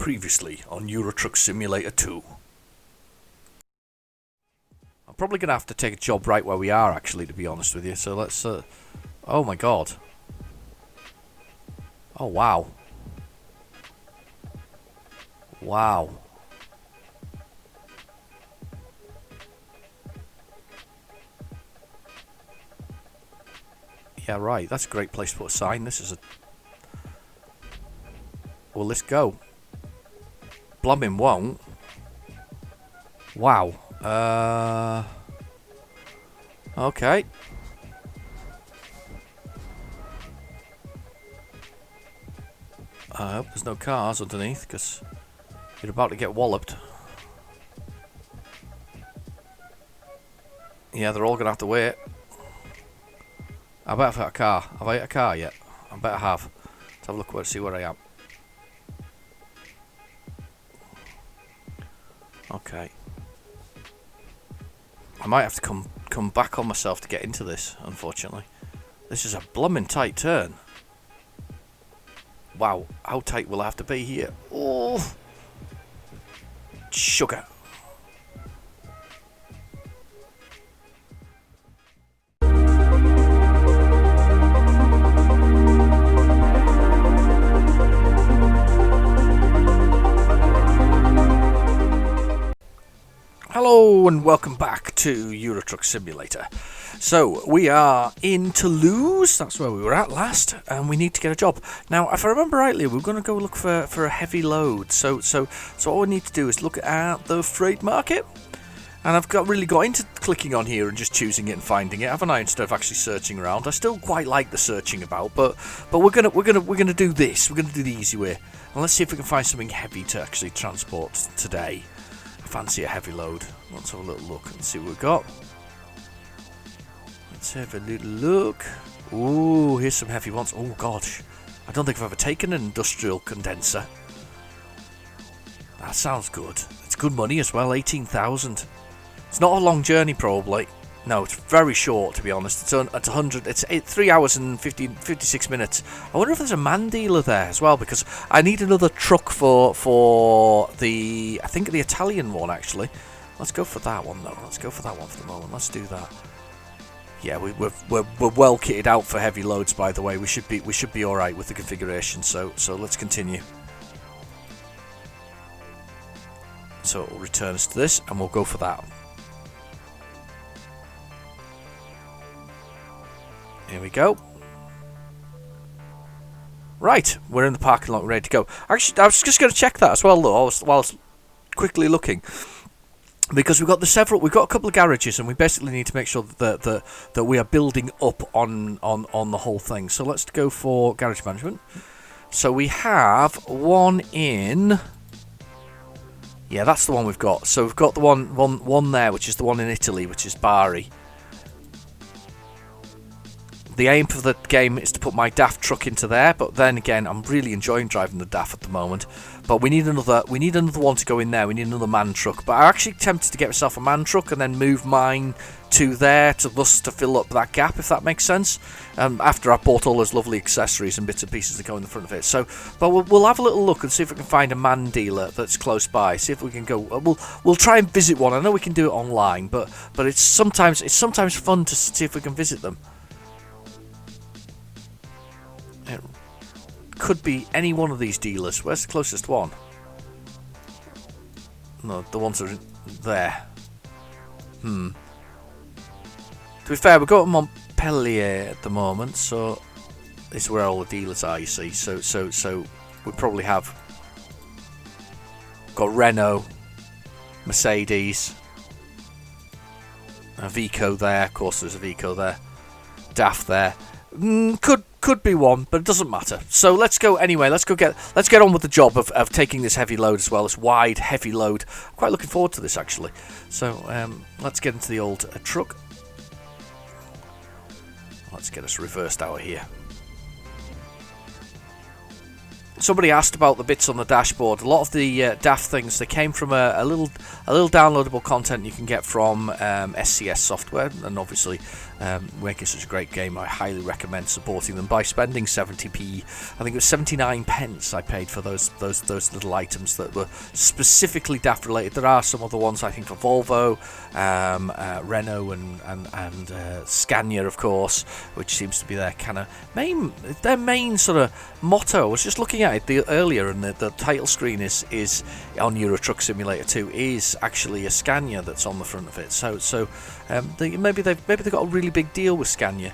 Previously on Euro Truck Simulator 2. I'm probably going to have to take a job right where we are, actually, to be honest with you. So let's... Oh my god. Oh, wow. Wow. Yeah, right. That's a great place to put a sign. This is a... Well, let's go. Blummin' won't. Wow. Okay. I hope there's no cars underneath, because you're about to get walloped. Yeah, they're all going to have to wait. I better have a car. Have I hit a car yet? I better have. Let's have a look see where I am. Okay. I might have to come back on myself to get into this, unfortunately. This is a bloomin' tight turn. Wow, how tight will I have to be here? Oh! Sugar. Hello and welcome back to Euro Truck Simulator. So we are in Toulouse, that's where we were at last, and we need to get a job. Now, if I remember rightly, we're going to go look for a heavy load. So all we need to do is look at the freight market. And I've really got into clicking on here and just choosing it and finding it, haven't I? Instead of actually searching around. I still quite like the searching about, but we're gonna do this. We're gonna do the easy way, and let's see if we can find something heavy to actually transport today. Fancy a heavy load. Let's have a little look and see what we've got. Let's have a little look. Ooh, here's some heavy ones. Oh gosh, I don't think I've ever taken an industrial condenser. That sounds good. It's good money as well, 18,000. It's not a long journey probably. No, it's very short, to be honest. It's 100. It's 3 hours and 56 minutes. I wonder if there's a man dealer there as well, because I need another truck for the, I think the Italian one actually. Let's go for that one though. Let's go for that one for the moment. Let's do that. Yeah, we're well kitted out for heavy loads, by the way. We should be all right with the configuration. So let's continue. So it'll return us to this, and we'll go for that. Here we go. Right, we're in the parking lot, ready to go. Actually, I was just going to check that as well, though, while I was quickly looking, because we've got a couple of garages, and we basically need to make sure that we are building up on the whole thing. So let's go for garage management. So we have one in. Yeah, that's the one we've got. So we've got the one there, which is the one in Italy, which is Bari. The aim for the game is to put my DAF truck into there, but then again, I'm really enjoying driving the DAF at the moment. But we need another one to go in there. We need another man truck. But I'm actually tempted to get myself a man truck and then move mine to there to fill up that gap, if that makes sense. After I've bought all those lovely accessories and bits and pieces that go in the front of it. So, but we'll have a little look and see if we can find a man dealer that's close by. See if we can go. We'll try and visit one. I know we can do it online, but it's sometimes fun to see if we can visit them. It could be any one of these dealers. Where's the closest one? No, the ones that are there. To be fair, we've got Montpellier at the moment, so this is where all the dealers are, you see. So we probably have got Renault, Mercedes, a Vico there. Of course, there's a Vico there. DAF there. Could be one, but it doesn't matter. So let's go anyway. Let's get on with the job of taking this heavy load as well. This wide, heavy load. I'm quite looking forward to this actually. So let's get into the old truck. Let's get us reversed out of here. somebody asked about the bits on the dashboard. A lot of the daft things, they came from a little downloadable content you can get from SCS Software, and obviously making such a great game, I highly recommend supporting them by spending 70p. I think it was 79 pence I paid for those little items that were specifically daft related. There are some other ones I think for Volvo, Renault, and Scania, of course, which seems to be their kind of main sort of motto. I was just looking at it earlier, and the title screen is on Euro Truck Simulator 2 is actually a Scania that's on the front of it. So maybe they've got a really big deal with Scania.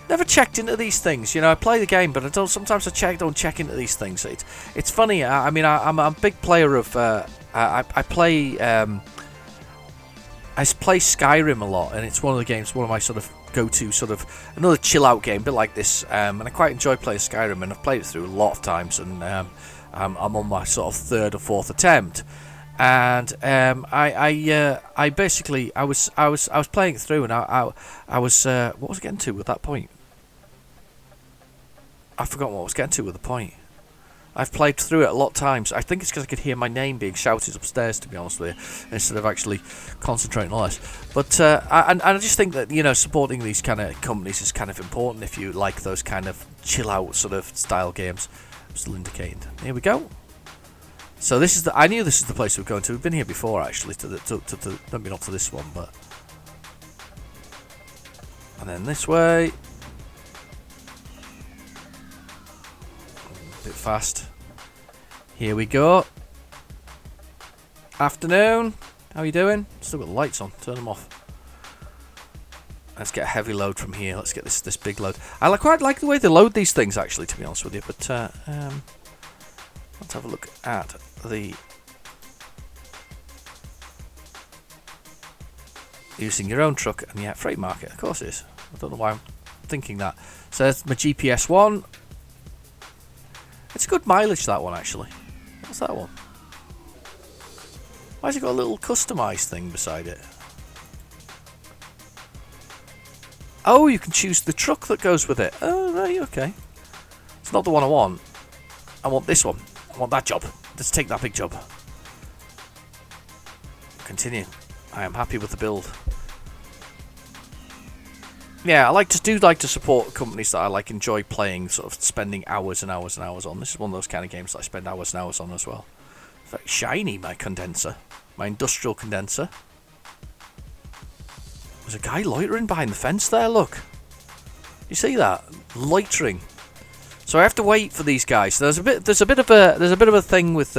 Never checked into these things, I play the game, but I don't. Sometimes I don't check into these things. It's funny. I'm a big player of. I play Skyrim a lot, and it's one of my sort of go-to sort of another chill-out game, a bit like this. And I quite enjoy playing Skyrim, and I've played it through a lot of times, and I'm on my sort of third or fourth attempt. And I basically I was playing it through, and I was what was I getting to at that point? I forgot what I was getting to with the point. I've played through it a lot of times. I think it's because I could hear my name being shouted upstairs, to be honest with you, instead of actually concentrating on this. But I just think that supporting these kind of companies is kind of important if you like those kind of chill out sort of style games. I'm still indicating. Here we go. So this is I knew this is the place we're going to. We've been here before, actually. Maybe not to this one, but and then this way. A bit fast. Here we go. Afternoon. How are you doing? Still got the lights on. Turn them off. Let's get a heavy load from here. Let's get this big load. I quite like the way they load these things, actually, to be honest with you. But let's have a look at the using your own truck and freight market. Of course it is. I don't know why I'm thinking that. So that's my GPS one. It's a good mileage, that one, actually. What's that one? Why's it got a little customised thing beside it? Oh, you can choose the truck that goes with it. Oh, right, okay. It's not the one I want. I want this one. I want that job. Let's take that big job. Continue. I am happy with the build. Yeah, I do like to support companies that I enjoy playing, sort of spending hours and hours and hours on. This is one of those kind of games that I spend hours and hours on as well. It's very shiny, my condenser. My industrial condenser. There's a guy loitering behind the fence there, look. You see that? Loitering. So I have to wait for these guys. There's a bit of a thing with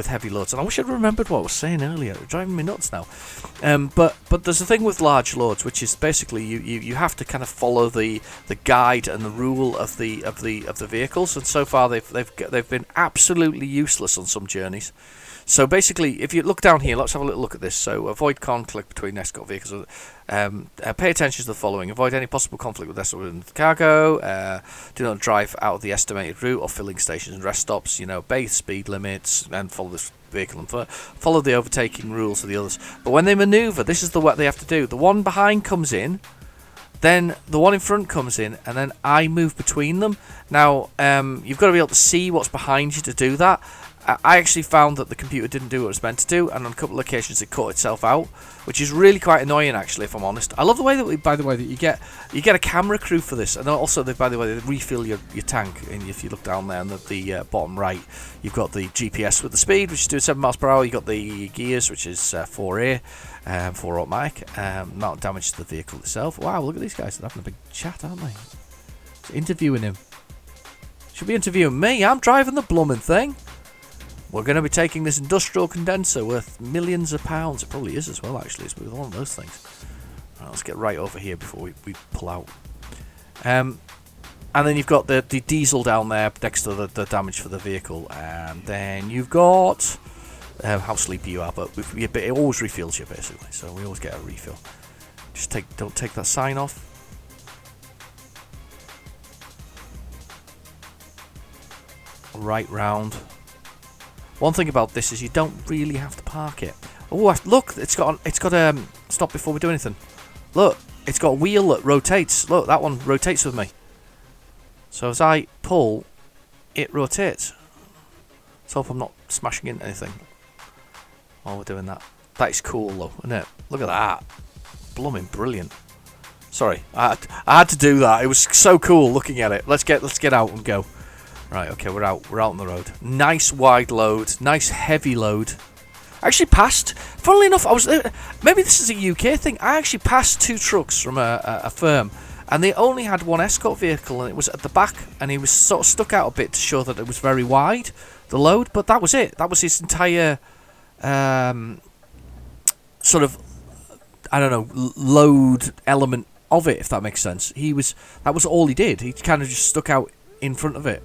heavy loads, and I wish I'd remembered what I was saying earlier. It's driving me nuts now. But there's a thing with large loads, which is basically you have to kind of follow the guide and the rule of the vehicles, and so far they've been absolutely useless on some journeys. So basically, if you look down here, let's have a little look at this. So avoid conflict between escort vehicles. Pay attention to the following. Avoid any possible conflict with escort and cargo. Do not drive out of the estimated route or filling stations and rest stops. Obey speed limits and follow this vehicle and follow the overtaking rules of the others. But when they manoeuvre, this is what they have to do. The one behind comes in, then the one in front comes in, and then I move between them. Now, you've got to be able to see what's behind you to do that. I actually found that the computer didn't do what it was meant to do, and on a couple of occasions it cut itself out, which is really quite annoying, actually, if I'm honest. I love the way that you get a camera crew for this, and also they refill your tank. And if you look down there on the bottom right, you've got the GPS with the speed, which is doing 7 miles per hour. You've got the gears, which is 4A, 4 automatic, not damage to the vehicle itself. Wow, look at these guys, they're having a big chat, aren't they? Just interviewing him. Should be interviewing me. I'm driving the blooming thing. We're going to be taking this industrial condenser worth millions of pounds. It probably is as well, actually. It's one of those things. Right, let's get right over here before we pull out. And then you've got the diesel down there next to the damage for the vehicle. And then you've got how sleepy you are, but it always refills you, basically. So we always get a refill. Don't take that sign off. Right round. One thing about this is you don't really have to park it. Oh, look! It's got stop before we do anything. Look, it's got a wheel that rotates. Look, that one rotates with me. So as I pull, it rotates. Let's hope I'm not smashing into anything while we're doing that. That is cool though, isn't it? Look at that. Blooming brilliant. Sorry, I had to do that. It was so cool looking at it. Let's get out and go. Right, okay, we're out on the road. Nice wide load, nice heavy load. I actually passed. Funnily enough, maybe this is a UK thing. I actually passed 2 trucks from a firm, and they only had 1 escort vehicle, and it was at the back, and he was sort of stuck out a bit to show that it was very wide, the load. But that was it. That was his entire sort of, I don't know, load element of it, if that makes sense. That was all he did. He kind of just stuck out in front of it.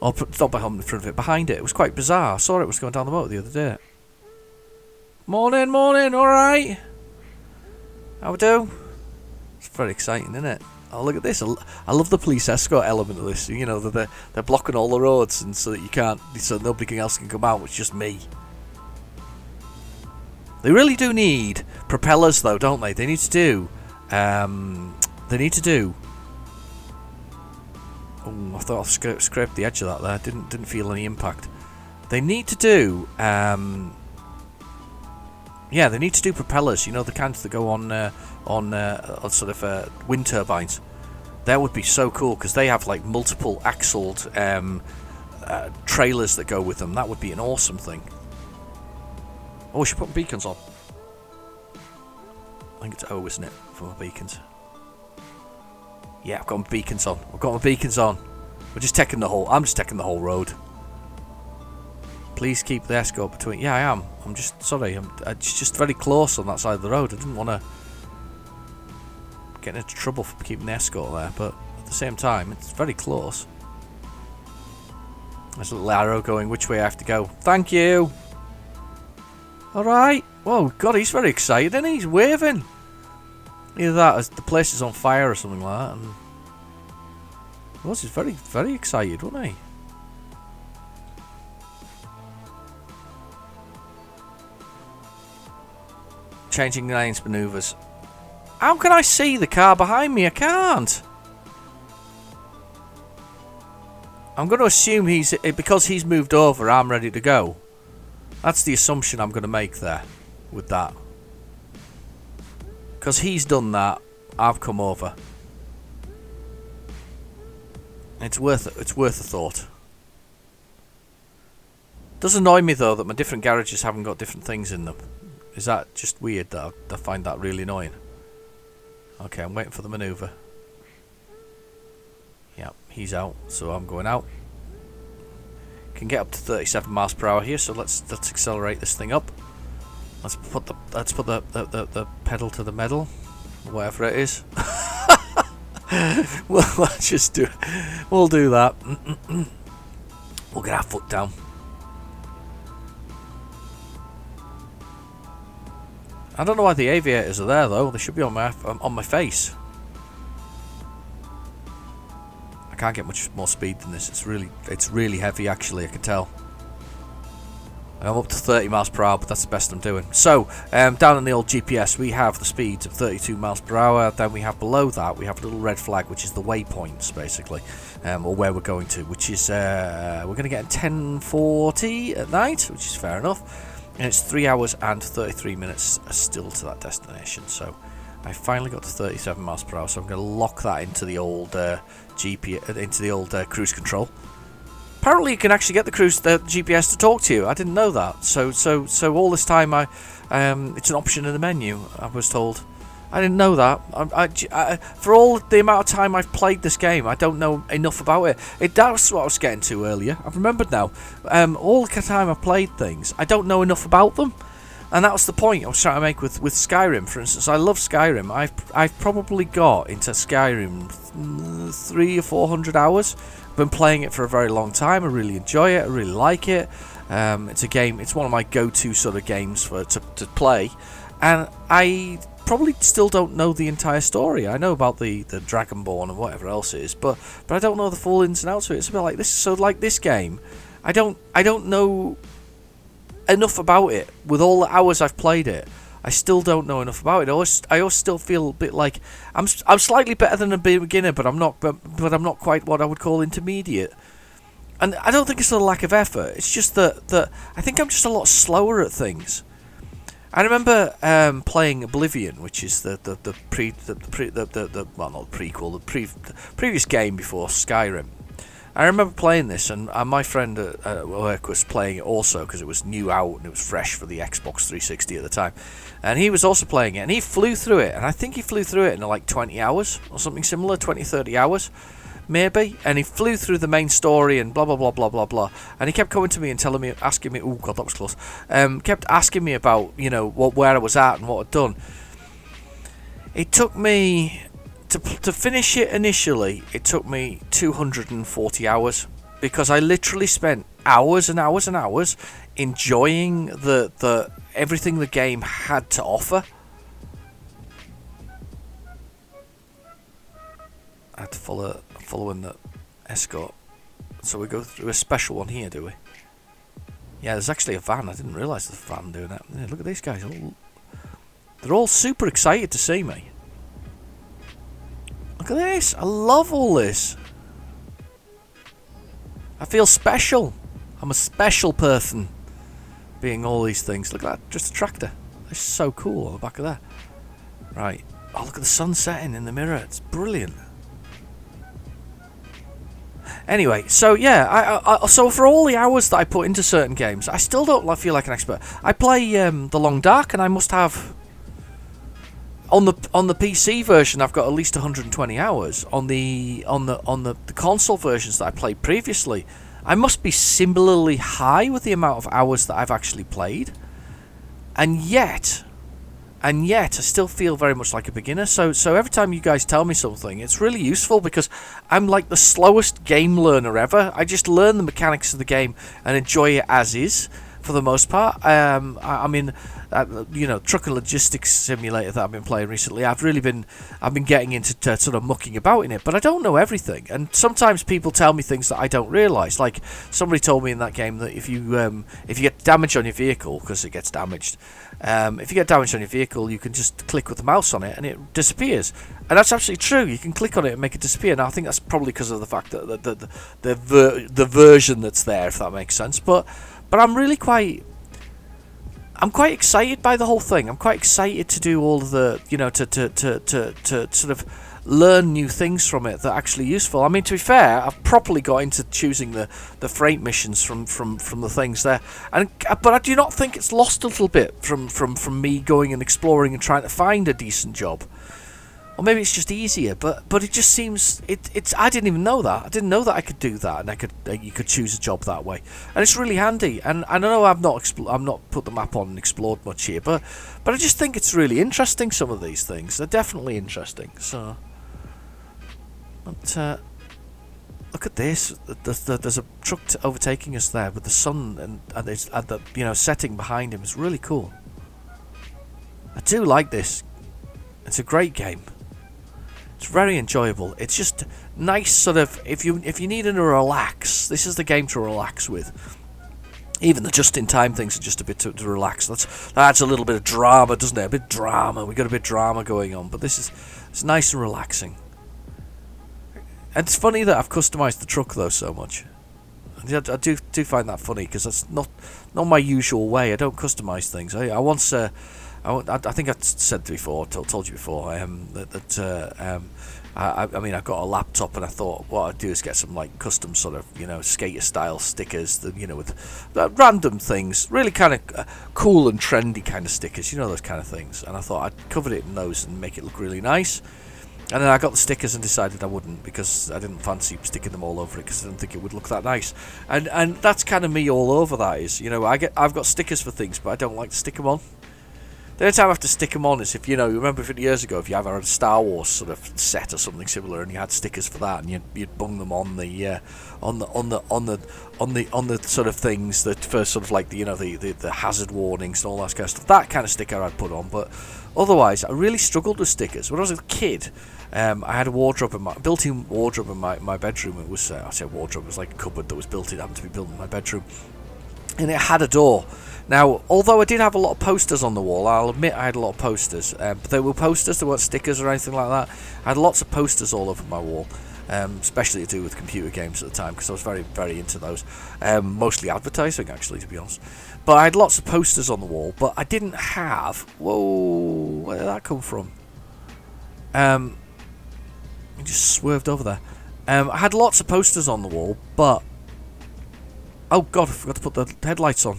Or not behind, in front of it, behind it. It was quite bizarre. I saw it was going down the motor the other day. Morning, alright? How we do? It's very exciting, isn't it? Oh, look at this. I love the police escort element of this. You know, they're blocking all the roads, and so that so nobody else can come out. It's just me. They really do need propellers, though, don't they? They need to do. Oh, I thought I scraped the edge of that there. Didn't feel any impact. They need to do. Yeah, they need to do propellers. You know, the kinds that go on sort of wind turbines. That would be so cool because they have like multiple axled trailers that go with them. That would be an awesome thing. Oh, we should put beacons on. I think it's O, isn't it, for my beacons? Yeah, I've got my beacons on. We're just taking the whole. I'm just taking the whole road. Please keep the escort between. Yeah, I am. I'm just sorry. It's just very close on that side of the road. I didn't want to get into trouble for keeping the escort there, but at the same time, it's very close. There's a little arrow going which way I have to go. Thank you. Alright. Whoa, God, he's very excited, isn't he? He's waving. Either that or the place is on fire or something like that. And well, he's very, very excited, wasn't he? Changing lanes manoeuvres. How can I see the car behind me? I can't. I'm going to assume because he's moved over, I'm ready to go. That's the assumption I'm going to make there with that. Because he's done that, I've come over. It's worth a thought. Does annoy me though that my different garages haven't got different things in them. Is that just weird that I find that really annoying? Okay, I'm waiting for the manoeuvre. Yeah, he's out, so I'm going out. Can get up to 37 miles per hour here, so let's accelerate this thing up. Let's put the pedal to the metal, whatever it is. Well, let's just do. We'll do that. We'll get our foot down. I don't know why the aviators are there though. They should be on my face. I can't get much more speed than this. It's really heavy actually. I can tell. I'm up to 30 miles per hour, but that's the best I'm doing. So, down in the old GPS, we have the speeds of 32 miles per hour. Then we have below that, we have a little red flag, which is the waypoints, basically, or where we're going to, which is, we're going to get 10:40 at night, which is fair enough. And it's 3 hours and 33 minutes still to that destination. So, I finally got to 37 miles per hour, so I'm going to lock that into the old cruise control. Apparently, you can actually get the GPS to talk to you. I didn't know that. So all this time, it's an option in the menu. I was told. I didn't know that. For all the amount of time I've played this game, I don't know enough about it. That's what I was getting to earlier. I've remembered now. All the time I've played things, I don't know enough about them. And that was the point I was trying to make with Skyrim, for instance. I love Skyrim. I've probably got into Skyrim 300 or 400 hours. I've been playing it for a very long time. I really enjoy it. I really like it. It's a game. It's one of my go-to sort of games to play. And I probably still don't know the entire story. I know about the Dragonborn and whatever else it is, but I don't know the full ins and outs of it. It's a bit like this. So like this game, I don't know enough about it. With all the hours I've played it, I still don't know enough about it. I always still feel a bit like I'm slightly better than a beginner, but I'm not I'm not quite what I would call intermediate. And I don't think it's a lack of effort. It's just that I think I'm just a lot slower at things. I remember playing Oblivion, which is the previous game before Skyrim. I remember playing this, and my friend at work was playing it also because it was new out and it was fresh for the Xbox 360 at the time. And he was also playing it, and he flew through it, and I think he flew through it in like 20 hours or something similar, 20, 30 hours. Maybe, and he flew through the main story and blah blah blah blah blah blah, and he kept coming to me and telling me, asking me, oh god, that was close. Kept asking me about, you know, where I was at and what I'd done. It took me to finish it initially. It took me 240 hours because I literally spent hours and hours and hours enjoying the everything the game had to offer. I had to following the escort. So we go through a special one here, do we? Yeah, there's actually a van. I didn't realise there's a van doing that. Yeah, look at these guys. They're all super excited to see me. Look at this. I love all this. I feel special. I'm a special person being all these things. Look at that. Just a tractor. It's so cool on the back of that. Right. Oh, look at the sun setting in the mirror. It's brilliant. Anyway, so yeah, I so for all the hours that I put into certain games, I still don't feel like an expert. I play The Long Dark, and I must have on the PC version, I've got at least 120 hours. On the console versions that I played previously, I must be similarly high with the amount of hours that I've actually played, and yet I still feel very much like a beginner. So every time you guys tell me something, it's really useful because I'm like the slowest game learner ever. I just learn the mechanics of the game and enjoy it as is for the most part. I mean, you know, Truck and Logistics Simulator that I've been playing recently, I've been getting into sort of mucking about in it, but I don't know everything. And sometimes people tell me things that I don't realise. Like somebody told me in that game that if you get damage on your vehicle, because it gets damaged, if you get damage on your vehicle, you can just click with the mouse on it and it disappears. And that's absolutely true. You can click on it and make it disappear. Now I think that's probably because of the fact that the version that's there, if that makes sense. But I'm quite excited by the whole thing. I'm quite excited to do all of the, you know, to sort of learn new things from it that are actually useful. I mean, to be fair, I've properly got into choosing the freight missions from the things there, but I do not think it's lost a little bit from me going and exploring and trying to find a decent job. Or maybe it's just easier, but it just seems it's. I didn't even know that. I didn't know that I could do that, and you could choose a job that way, and it's really handy. And I know I'm not put the map on and explored much here, but I just think it's really interesting. Some of these things, they're definitely interesting. So, but look at this. There's a truck overtaking us there with the sun and the setting behind him. It's really cool. I do like this. It's a great game. It's very enjoyable. It's just nice, sort of. If you need to relax, this is the game to relax with. Even the just-in-time things are just a bit to relax. That adds a little bit of drama, doesn't it? A bit of drama. We got a bit of drama going on, but it's nice and relaxing. And it's funny that I've customised the truck though so much. I do find that funny because that's not my usual way. I don't customise things. I once. I think I said before, told you before, I mean, I got a laptop and I thought what I'd do is get some like custom sort of, you know, skater style stickers, that, you know, with random things, really kind of cool and trendy kind of stickers, you know, those kind of things. And I thought I'd cover it in those and make it look really nice. And then I got the stickers and decided I wouldn't because I didn't fancy sticking them all over it because I didn't think it would look that nice. And that's kind of me all over that is, you know, I've got stickers for things, but I don't like to stick them on. The only time I have to stick them on is if, you know, you remember 50 years ago, if you ever had a Star Wars sort of set or something similar, and you had stickers for that, and you'd bung them on the sort of things that for sort of like the, you know, the hazard warnings and all that kind of stuff. That kind of sticker I'd put on, but otherwise I really struggled with stickers. When I was a kid, I had a wardrobe built-in wardrobe in my bedroom. It was I say wardrobe, it was like a cupboard that was built in, happened to be built in my bedroom. and it had a door. Now, although I did have a lot of posters on the wall, I'll admit I had a lot of posters, but they were posters, they weren't stickers or anything like that. I had lots of posters all over my wall, especially to do with computer games at the time, because I was very, very into those. Mostly advertising, actually, to be honest. But I had lots of posters on the wall, but I didn't have... Whoa, where did that come from? I just swerved over there. I had lots of posters on the wall, but... Oh, God, I forgot to put the headlights on.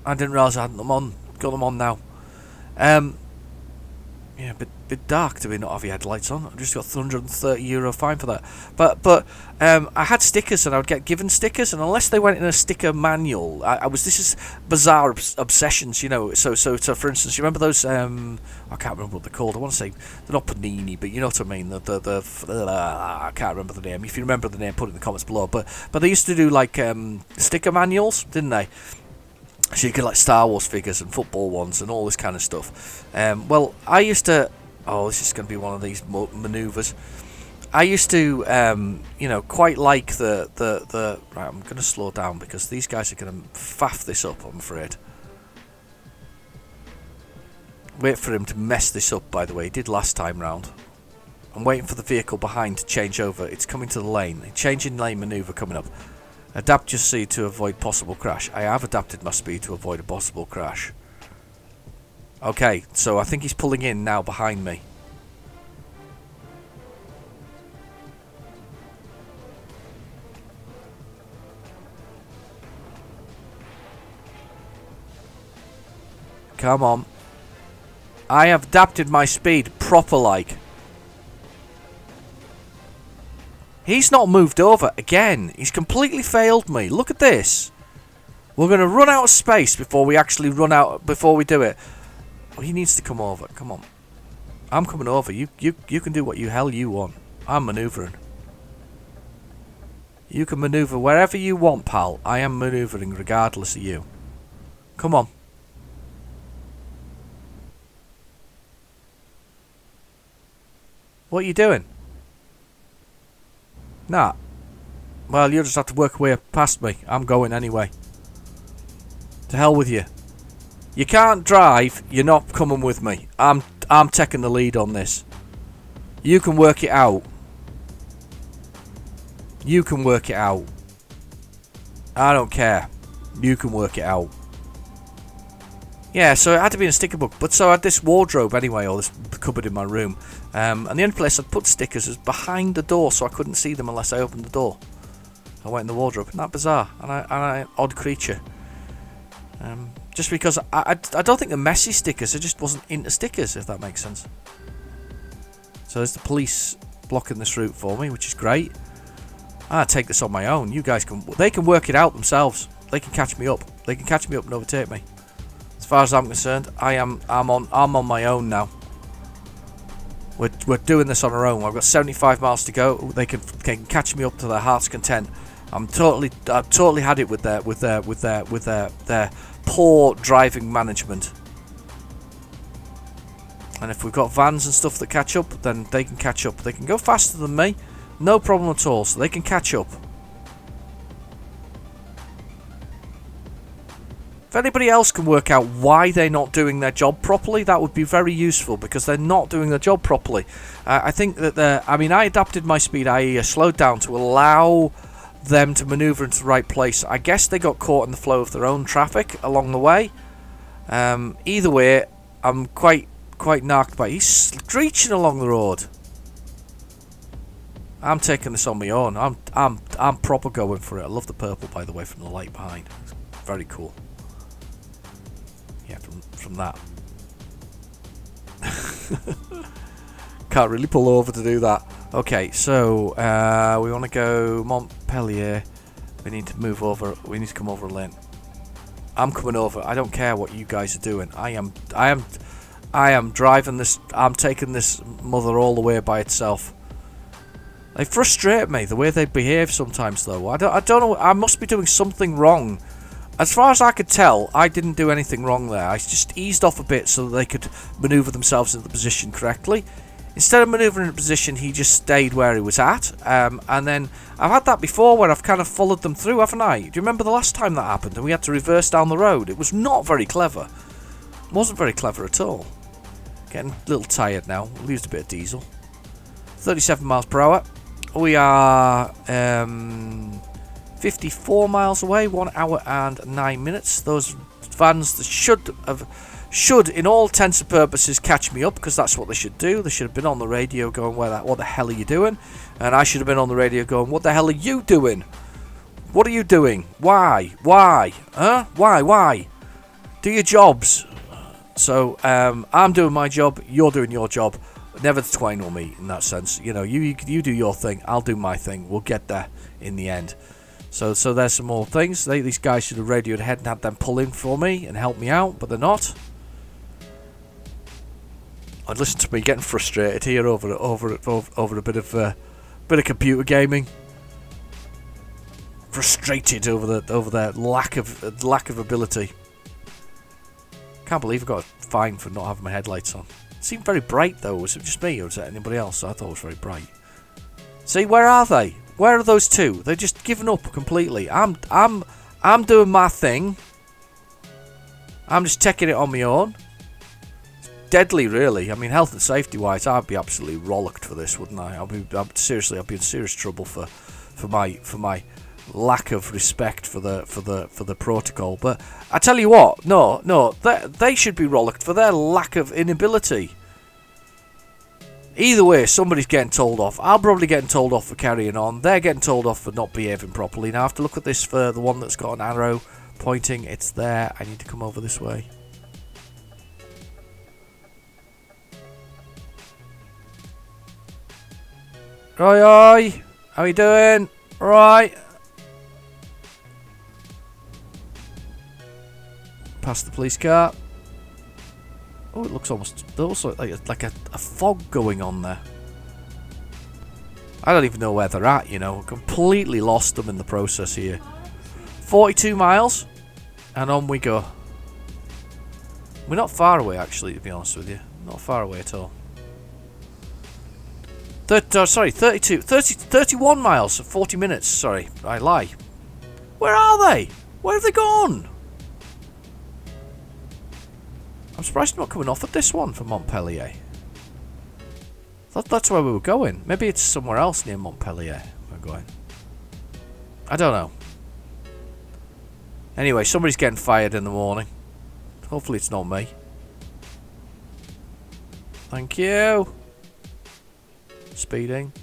I didn't realise I hadn't them on. Got them on now. Yeah, a bit dark to be not have your headlights on. I just got €130 fine for that. But I had stickers, and I would get given stickers, and unless they went in a sticker manual, this is bizarre obsessions, you know. So for instance, you remember those? I can't remember what they're called. I want to say they're not Panini, but you know what I mean. I can't remember the name. If you remember the name, put it in the comments below. But they used to do like sticker manuals, didn't they? So you could like Star Wars figures and football ones and all this kind of stuff. Well, I used to... Oh, this is going to be one of these manoeuvres. I used to, quite like the... Right, I'm going to slow down because these guys are going to faff this up, I'm afraid. Wait for him to mess this up, by the way. He did last time round. I'm waiting for the vehicle behind to change over. It's coming to the lane. Changing lane manoeuvre coming up. Adapt your speed to avoid possible crash. I have adapted my speed to avoid a possible crash. Okay, so I think he's pulling in now behind me. Come on. I have adapted my speed proper like. He's not moved over again. He's completely failed me. Look at this. We're going to run out of space before we actually before we do it. Oh, he needs to come over. Come on. I'm coming over. You can do what hell you want. I'm manoeuvring. You can manoeuvre wherever you want, pal. I am manoeuvring regardless of you. Come on. What are you doing? Nah. Well, you'll just have to work your way past me. I'm going anyway. To hell with you. You can't drive. You're not coming with me. I'm taking the lead on this. You can work it out. You can work it out. I don't care. You can work it out. Yeah, so it had to be in a sticker book. But so I had this wardrobe anyway, or this cupboard in my room. And the only place I'd put stickers was behind the door, so I couldn't see them unless I opened the door. I went in the wardrobe. Isn't that bizarre? And I odd creature. Just because I don't think the messy stickers, I just wasn't into stickers, if that makes sense. So there's the police blocking this route for me, which is great. I take this on my own. You guys they can work it out themselves. They can catch me up. They can catch me up and overtake me. As far as I'm concerned, I'm on my own now. We're doing this on our own. I've got 75 miles to go. They can catch me up to their heart's content. I've totally had it with their poor driving management. And if we've got vans and stuff that catch up, then they can catch up. They can go faster than me, no problem at all. So they can catch up. If anybody else can work out why they're not doing their job properly, that would be very useful, because they're not doing their job properly. I think that I adapted my speed, i.e. I slowed down to allow them to manoeuvre into the right place. I guess they got caught in the flow of their own traffic along the way. Either way, I'm quite narked by it. He's screeching along the road. I'm taking this on my own. I'm proper going for it. I love the purple, by the way, from the light behind. It's very cool. Yeah, from that. Can't really pull over to do that. Okay, so we want to go Montpellier. We need to move over. We need to come over a lane. I'm coming over. I don't care what you guys are doing. I am driving this. I'm taking this mother all the way by itself. They frustrate me the way they behave sometimes, though. I don't know. I must be doing something wrong. As far as I could tell, I didn't do anything wrong there. I just eased off a bit so that they could manoeuvre themselves into the position correctly. Instead of manoeuvring in position, he just stayed where he was at. And then I've had that before where I've kind of followed them through, haven't I? Do you remember the last time that happened and we had to reverse down the road? It was not very clever. It wasn't very clever at all. Getting a little tired now. We'll use a bit of diesel. 37 miles per hour. We are 54 miles away, 1 hour and 9 minutes. Those vans that should, in all intents and purposes, catch me up, because that's what they should do. They should have been on the radio going, what the hell are you doing? And I should have been on the radio going, what the hell are you doing? What are you doing? Why? Huh? Why? Do your jobs. So, I'm doing my job, you're doing your job. Never the twain will meet in that sense. You know, you do your thing, I'll do my thing. We'll get there in the end. So there's some more things. These guys should have radioed ahead and had them pull in for me and help me out, but they're not. I'd listen to me getting frustrated here over a bit of computer gaming. Frustrated over their lack of ability. Can't believe I got a fine for not having my headlights on. It seemed very bright though. Was it just me or was it anybody else? I thought it was very bright. See, where are they? Where are those two? They're just given up completely. I'm doing my thing. I'm just taking it on my own. It's deadly, really. I mean, health and safety wise, I'd be absolutely rollicked for this, wouldn't I? I'd be in serious trouble for my lack of respect for the protocol. But I tell you what, no, they should be rollicked for their lack of inability. Either way, somebody's getting told off. I'm probably getting told off for carrying on. They're getting told off for not behaving properly. Now I have to look at this for the one that's got an arrow pointing. It's there. I need to come over this way. Oi, how you doing? Right. Past the police car. Oh, it looks almost like a fog going on there. I don't even know where they're at, you know. Completely lost them in the process here. 42 miles, and on we go. We're not far away, actually, to be honest with you. Not far away at all. 31 miles, 40 minutes. Sorry, I lie. Where are they? Where have they gone? I'm surprised I'm not coming off at this one for Montpellier. That's where we were going. Maybe it's somewhere else near Montpellier we're going. I don't know. Anyway, somebody's getting fired in the morning. Hopefully it's not me. Thank you. Speeding.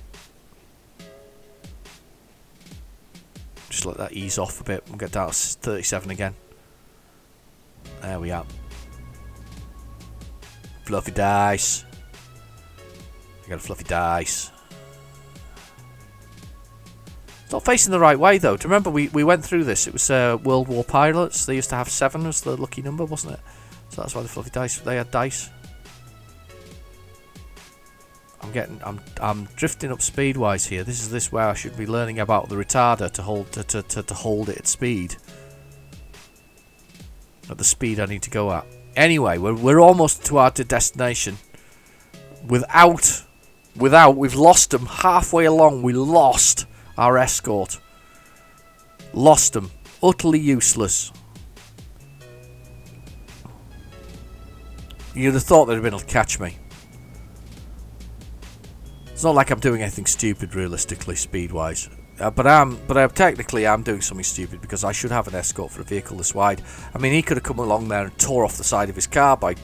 Just let that ease off a bit and get down to 37 again. There we are. Fluffy dice. I got a fluffy dice. It's not facing the right way though. Do you remember we went through this? It was World War pilots. They used to have 7 as the lucky number, wasn't it? So that's why the fluffy dice. They had dice. I'm drifting up speed wise here. This is where I should be learning about the retarder to hold it at speed. At the speed I need to go at. Anyway, we're almost to our destination. Without, we've lost them halfway along. We lost our escort. Lost them. Utterly useless. You'd have thought they'd have been able to catch me. It's not like I'm doing anything stupid, realistically, speed-wise. But technically I'm doing something stupid because I should have an escort for a vehicle this wide. I mean, he could have come along there and tore off the side of his car by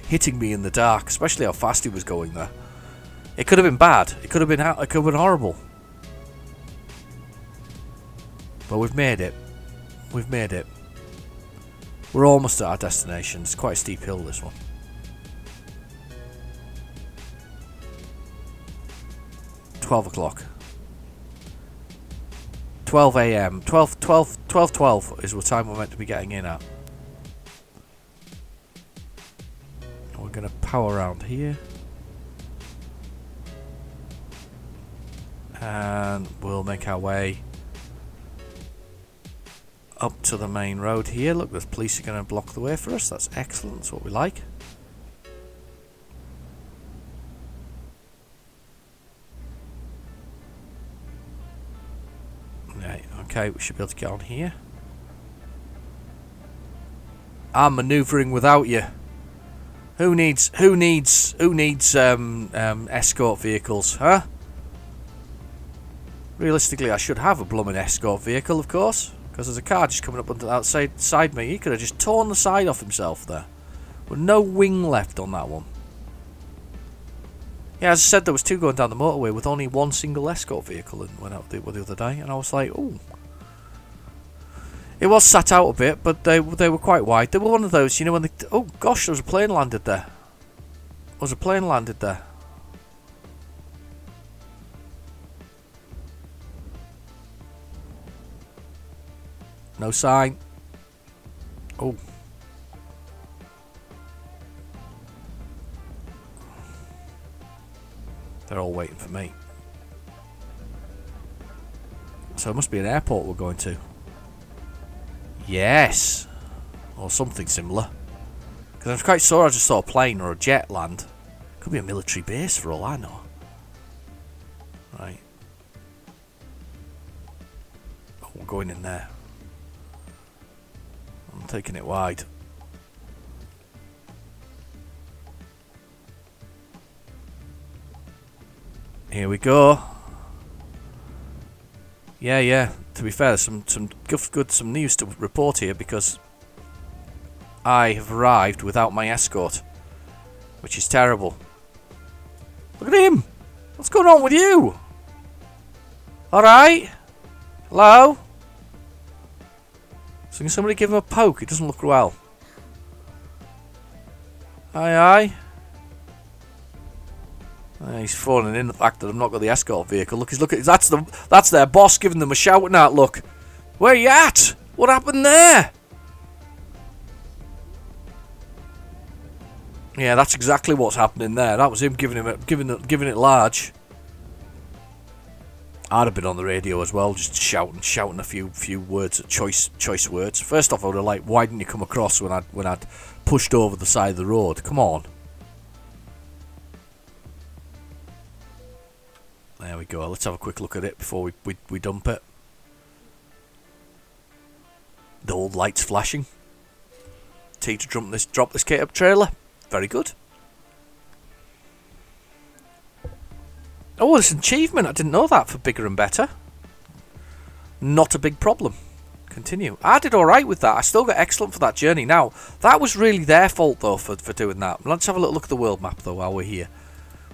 hitting me in the dark, especially how fast he was going there. It could have been bad. It could have been horrible. But we've made it. We've made it. We're almost at our destination. It's quite a steep hill, this one. $12 a.m. 12 is the time we're meant to be getting in at. We're going to power around here. And we'll make our way up to the main road here. Look, the police are going to block the way for us. That's excellent. That's what we like. Okay, we should be able to get on here. I'm manoeuvring without you. Who needs escort vehicles, huh? Realistically, I should have a blooming escort vehicle, of course, because there's a car just coming up on the outside side me. He could have just torn the side off himself there, with no wing left on that one. Yeah, as I said, there was two going down the motorway with only one single escort vehicle, and went out the other day, and I was like, ooh. It was sat out a bit, but they were quite wide. They were one of those, you know, when they... Oh, gosh, there was a plane landed there. There was a plane landed there. No sign. Oh. They're all waiting for me. So it must be an airport we're going to. Yes. Or something similar. Because I'm quite sure I just saw a plane or a jet land. Could be a military base for all I know. Right. Oh, we're going in there. I'm taking it wide. Here we go. Yeah. To be fair, some news to report here, because I have arrived without my escort, which is terrible. Look at him! What's going on with you? Alright? Hello? So can somebody give him a poke? It doesn't look well. Aye. He's phoning in the fact that I've not got the escort vehicle. Look, that's their boss giving them a shouting out. Look, where you at? What happened there? Yeah, that's exactly what's happening there. That was him giving it large. I'd have been on the radio as well, just shouting a few words, choice words. First off, I would have like, why didn't you come across when I'd pushed over the side of the road? Come on. There we go. Let's have a quick look at it before we dump it. The old lights flashing. T to drop this kit up trailer. Very good. Oh, it's an achievement. I didn't know that for bigger and better. Not a big problem. Continue. I did alright with that. I still got excellent for that journey. Now, that was really their fault though for doing that. Let's have a little look at the world map though while we're here.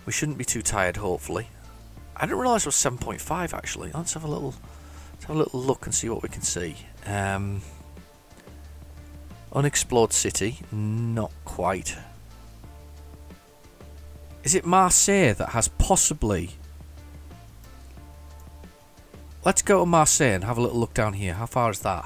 We shouldn't be too tired, hopefully. I didn't realise it was 7.5 actually. Let's have a little look and see what we can see. Unexplored city, not quite. Is it Marseille that has possibly... Let's go to Marseille and have a little look down here. How far is that?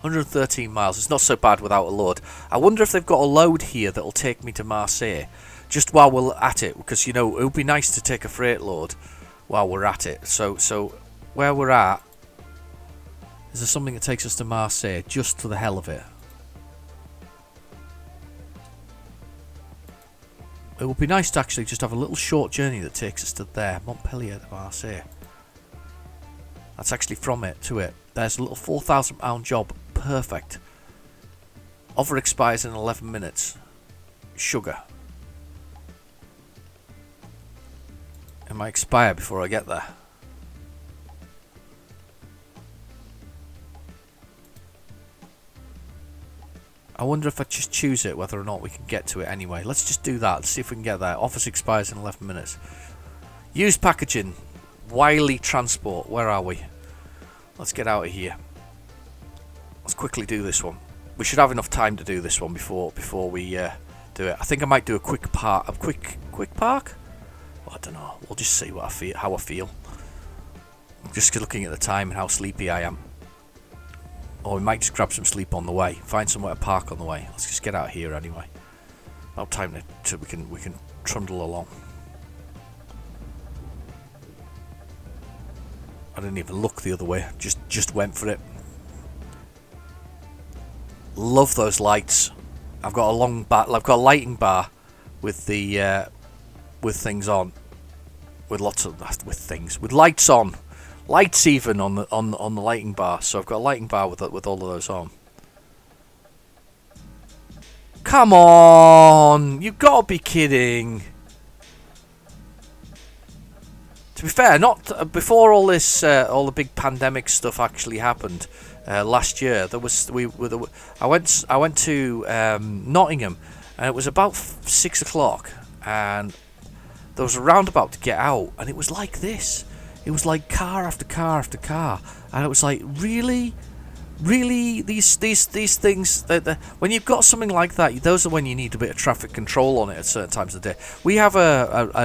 113 miles. It's not so bad without a load. I wonder if they've got a load here that'll take me to Marseille. Just while we're at it. Because, you know, it would be nice to take a freight load while we're at it. So where we're at, is there something that takes us to Marseille just for the hell of it? It would be nice to actually just have a little short journey that takes us to there, Montpellier to Marseille. That's actually from it to it. There's a little £4,000 job. Perfect. Offer expires in 11 minutes. Sugar. It might expire before I get there. I wonder if I just choose it, whether or not we can get to it anyway. Let's just do that. Let's see if we can get there. Office expires in 11 minutes. Used packaging. Wiley Transport. Where are we? Let's get out of here. Let's quickly do this one. We should have enough time to do this one before we do it. I think I might do a quick park. A quick park? I don't know. We'll just see what how I feel. Just looking at the time and how sleepy I am. Or we might just grab some sleep on the way. Find somewhere to park on the way. Let's just get out of here anyway. About time to we can trundle along. I didn't even look the other way. Just went for it. Love those lights. I've got a lighting bar with the with things on. With lights on. Lights even on the lighting bar. So I've got a lighting bar with all of those on. Come on! You've got to be kidding. To be fair, not before all this, all the big pandemic stuff actually happened last year. I went to Nottingham, and it was about 6 o'clock, and there was a roundabout to get out, and it was like this. It was like car after car after car, and it was like, really, these things. When you've got something like that, those are when you need a bit of traffic control on it at certain times of the day. We have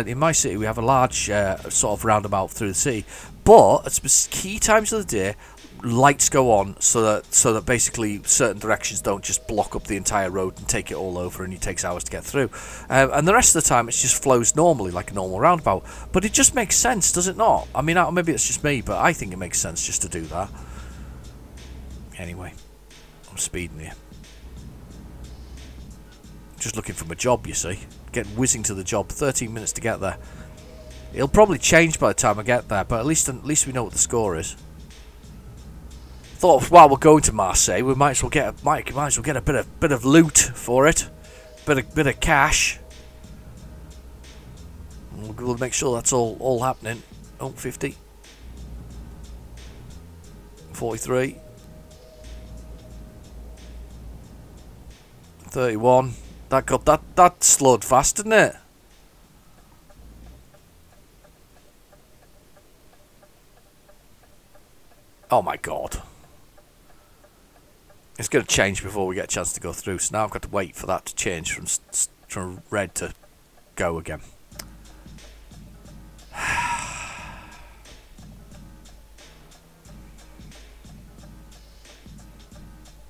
in my city, we have a large sort of roundabout through the city, but at key times of the day, lights go on so that basically certain directions don't just block up the entire road and take it all over, and it takes hours to get through. And the rest of the time, it just flows normally like a normal roundabout. But it just makes sense, does it not? I mean, maybe it's just me, but I think it makes sense just to do that. Anyway, I'm speeding here. Just looking for my job, you see. Get whizzing to the job. 13 minutes to get there. It'll probably change by the time I get there, but at least we know what the score is. Thought while we're going to Marseille, we might as well get a bit of loot for it, bit of cash. We'll make sure that's all happening. Oh, 50, 43, 31. That slowed fast, didn't it? Oh my god. It's going to change before we get a chance to go through, so now I've got to wait for that to change from red to go again.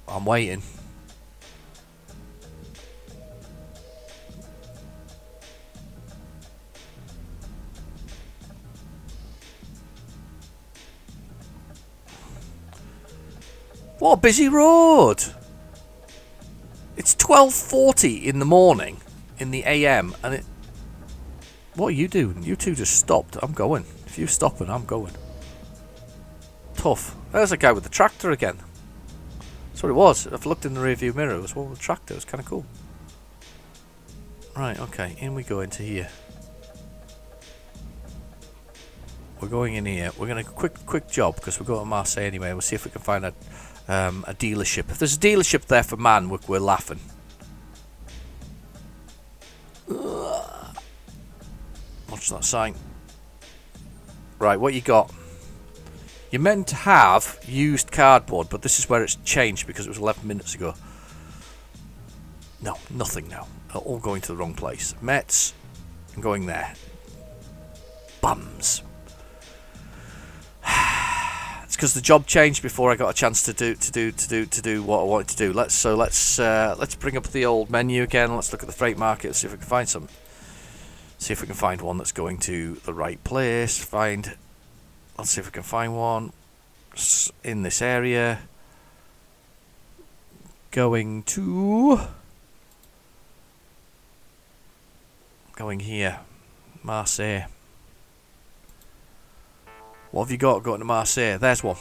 I'm waiting. What a busy road! It's 12:40 in the morning, in the AM, and it... What are you doing? You two just stopped. I'm going. If you're stopping, I'm going. Tough. There's a guy with the tractor again. That's what it was. I've looked in the rearview mirror. It was one with the tractor. It was kind of cool. Right, okay. In we go into here. We're going in here. We're going to quick job because we're going to Marseille anyway. We'll see if we can find a dealership. If there's a dealership there for man, we're laughing. Watch that sign. Right, what you got? You're meant to have used cardboard, but this is where it's changed because it was 11 minutes ago. No, nothing now. All going to the wrong place. Mets, I'm going there. Bums. It's because the job changed before I got a chance to do what I wanted to do. Let's bring up the old menu again. Let's look at the freight market. See if we can find some. See if we can find one that's going to the right place. Let's see if we can find one in this area. Going here, Marseille. What have you got going to Marseille? There's one.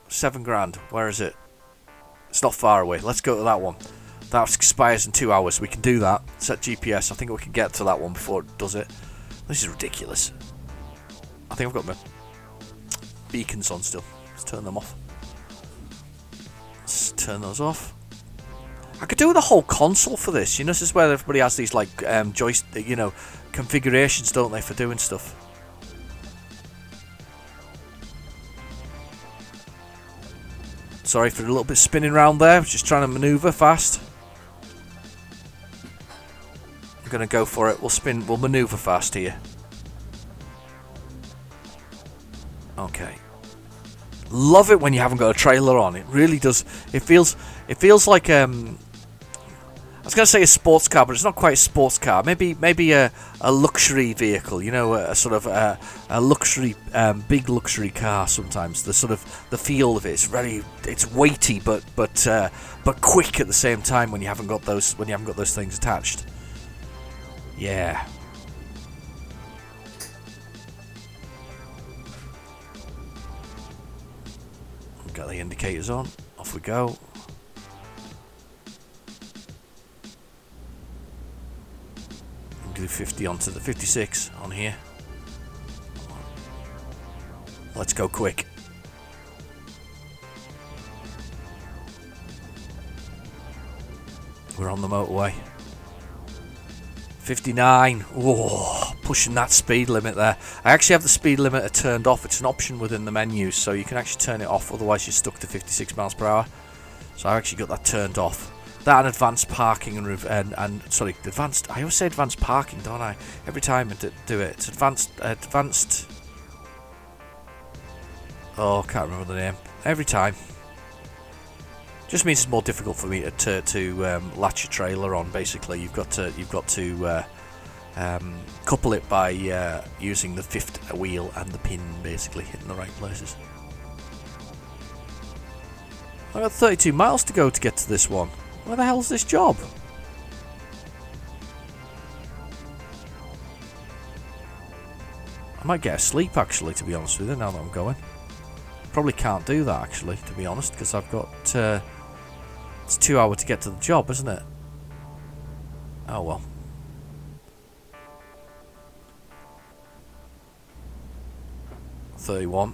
7 grand. Where is it? It's not far away. Let's go to that one. That expires in 2 hours. We can do that. Set GPS. I think we can get to that one before it does it. This is ridiculous. I think I've got my beacons on still. Let's turn them off. Let's turn those off. I could do the whole console for this. You know, this is where everybody has these like configurations, don't they, for doing stuff. Sorry for a little bit spinning around there. Just trying to maneuver fast. I'm gonna go for it. We'll maneuver fast here. Okay. Love it when you haven't got a trailer on. It really does. It feels like I was gonna say a sports car, but it's not quite a sports car. Maybe a luxury vehicle. You know, a sort of a luxury, big luxury car. Sometimes the sort of the feel of it's weighty, but quick at the same time when you haven't got those things attached. Yeah. Got the indicators on. Off we go. Do 50 onto the 56 on here. Let's go quick. We're on the motorway. 59. Oh, pushing that speed limit there. I actually have the speed limiter turned off. It's an option within the menu, so you can actually turn it off. Otherwise, you're stuck to 56 miles per hour. So I actually got that turned off. That and advanced parking and sorry, advanced. I always say advanced parking, don't I? Every time I do it, it's advanced. Oh, can't remember the name. Every time. Just means it's more difficult for me to latch a trailer on. Basically, you've got to couple it by using the fifth wheel and the pin, basically hitting the right places. I've got 32 miles to go to get to this one. Where the hell's this job? I might get asleep, actually, to be honest with you, now that I'm going. Probably can't do that, actually, to be honest, because I've got... it's 2 hours to get to the job, isn't it? Oh, well. $31.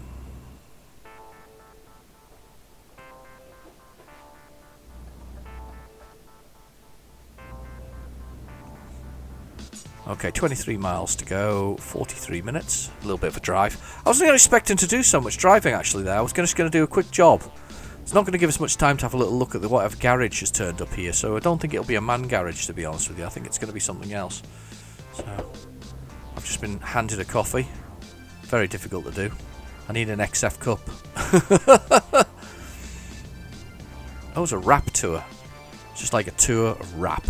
Okay, 23 miles to go, 43 minutes, a little bit of a drive. I wasn't expecting to do so much driving actually there. I was just going to do a quick job. It's not going to give us much time to have a little look at whatever garage has turned up here, so I don't think it'll be a man garage, to be honest with you. I think it's going to be something else. So, I've just been handed a coffee. Very difficult to do. I need an XF cup. Oh, it's a rap tour. It's just like a tour of rap.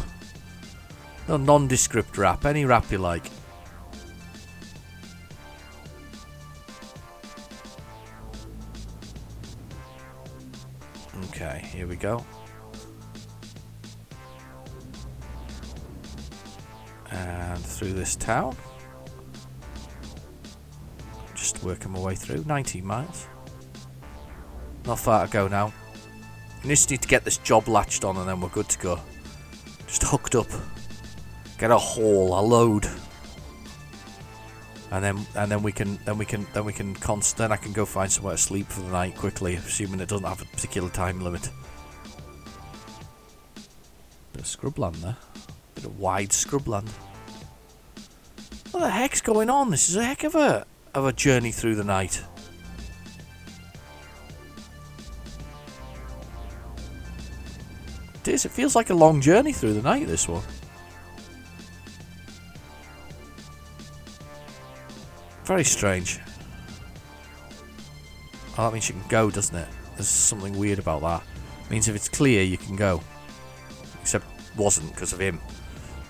No, nondescript rap, any rap you like. Okay, here we go. And through this town. Just working my way through, 19 miles. Not far to go now. We just need to get this job latched on and then we're good to go. Just hooked up. Get a haul, a load, and then I can go find somewhere to sleep for the night quickly, assuming it doesn't have a particular time limit. Bit of scrubland there, bit of wide scrubland. What the heck's going on? This is a heck of a journey through the night. It is. It feels like a long journey through the night. This one. Very strange. Oh, that means you can go, doesn't it? There's something weird about that. It means if it's clear, you can go. Except wasn't because of him.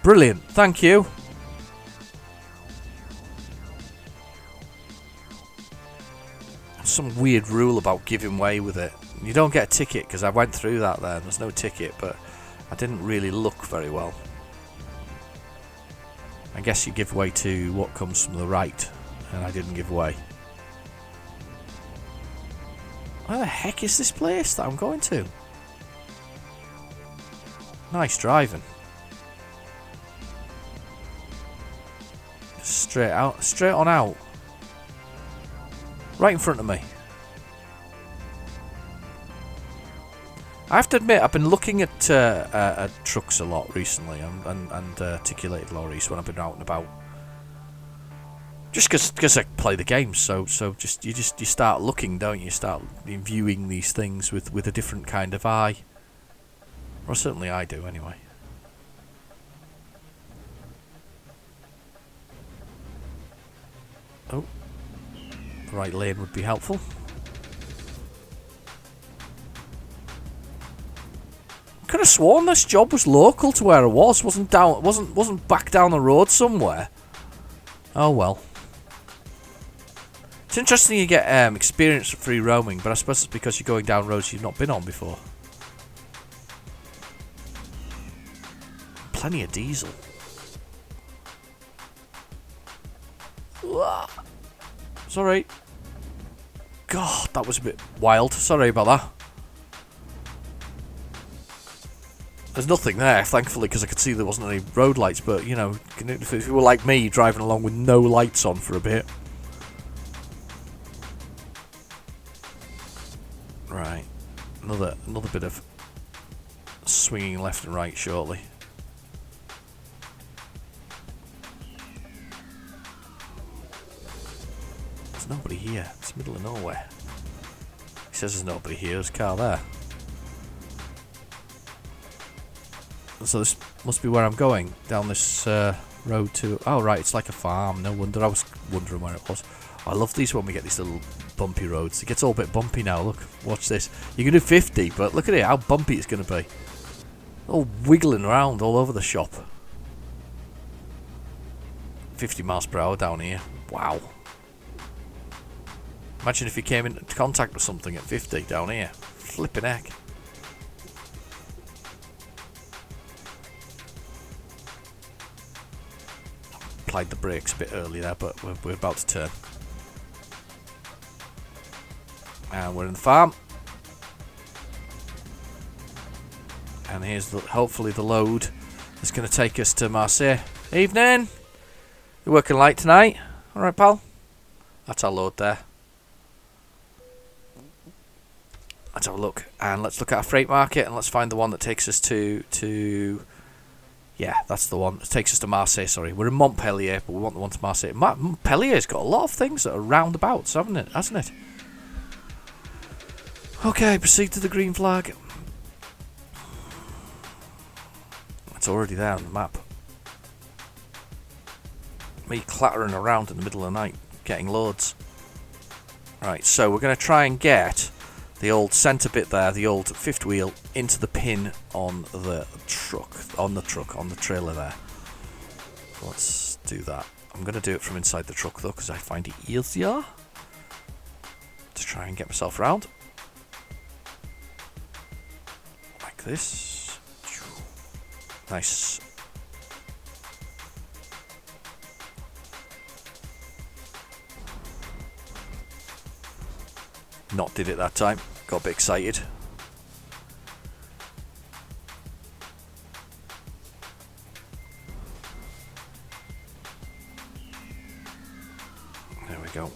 Brilliant. Thank you. Some weird rule about giving way with it. You don't get a ticket because I went through that there. There's no ticket, but I didn't really look very well. I guess you give way to what comes from the right. And I didn't give way. Where the heck is this place that I'm going to? Nice driving. Straight on out. Right in front of me. I have to admit, I've been looking at trucks a lot recently and articulated lorries when I've been out and about. Just because I play the game, so you start looking, don't you? You start viewing these things with a different kind of eye. Or certainly I do, anyway. Oh, the right lane would be helpful. Could have sworn this job was local to where I was. Wasn't back down the road somewhere. Oh well. It's interesting you get experience for free roaming, but I suppose it's because you're going down roads you've not been on before. Plenty of diesel. Sorry. God, that was a bit wild. Sorry about that. There's nothing there, thankfully, because I could see there wasn't any road lights. But, you know, if you were like me, driving along with no lights on for a bit. Right. Another bit of swinging left and right shortly. There's nobody here. It's the middle of nowhere. He says there's nobody here. There's a car there. So this must be where I'm going, down this road to... Oh, right, it's like a farm. No wonder. I was wondering where it was. I love these when we get these little bumpy roads. It gets all a bit bumpy now. Look, watch this. You can do 50, but look at it, how bumpy it's going to be. All wiggling around all over the shop. 50 miles per hour down here. Wow. Imagine if you came into contact with something at 50 down here. Flipping heck. Applied the brakes a bit early there, but we're about to turn. And we're in the farm. And here's hopefully the load that's going to take us to Marseille. Evening! You're working late tonight? Alright, pal? That's our load there. Let's have a look. And let's look at our freight market and let's find the one that takes us to yeah, that's the one. It takes us to Marseille, sorry. We're in Montpellier, but we want the one to Marseille. Montpellier's got a lot of things that are roundabouts, hasn't it? Okay, proceed to the green flag. It's already there on the map. Me clattering around in the middle of the night, getting loads. Right, so we're going to try and get the old centre bit there, the old fifth wheel, into the pin on the trailer there. So let's do that. I'm going to do it from inside the truck though, because I find it easier to try and get myself around. Like this. Nice. Not did it that time. Got a bit excited. There we go.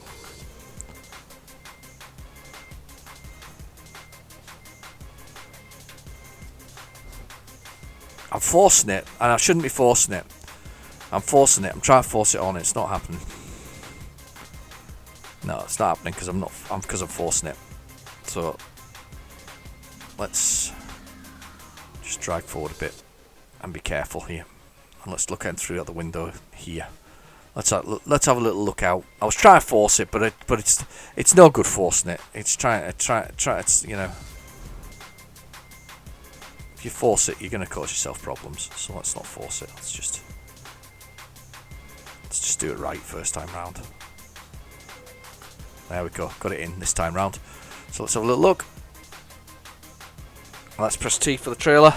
I'm forcing it, and I shouldn't be forcing it. I'm forcing it. I'm trying to force it on. It's not happening. No, it's not happening because I'm forcing it. So let's just drag forward a bit and be careful here. And let's look in through the window here. Let's have a little look out. I was trying to force it, but it's no good forcing it. It's trying. It's, you know, if you force it, you're going to cause yourself problems. So let's not force it. Let's just do it right first time round. There we go. Got it in this time round. So let's have a little look. Let's press T for the trailer.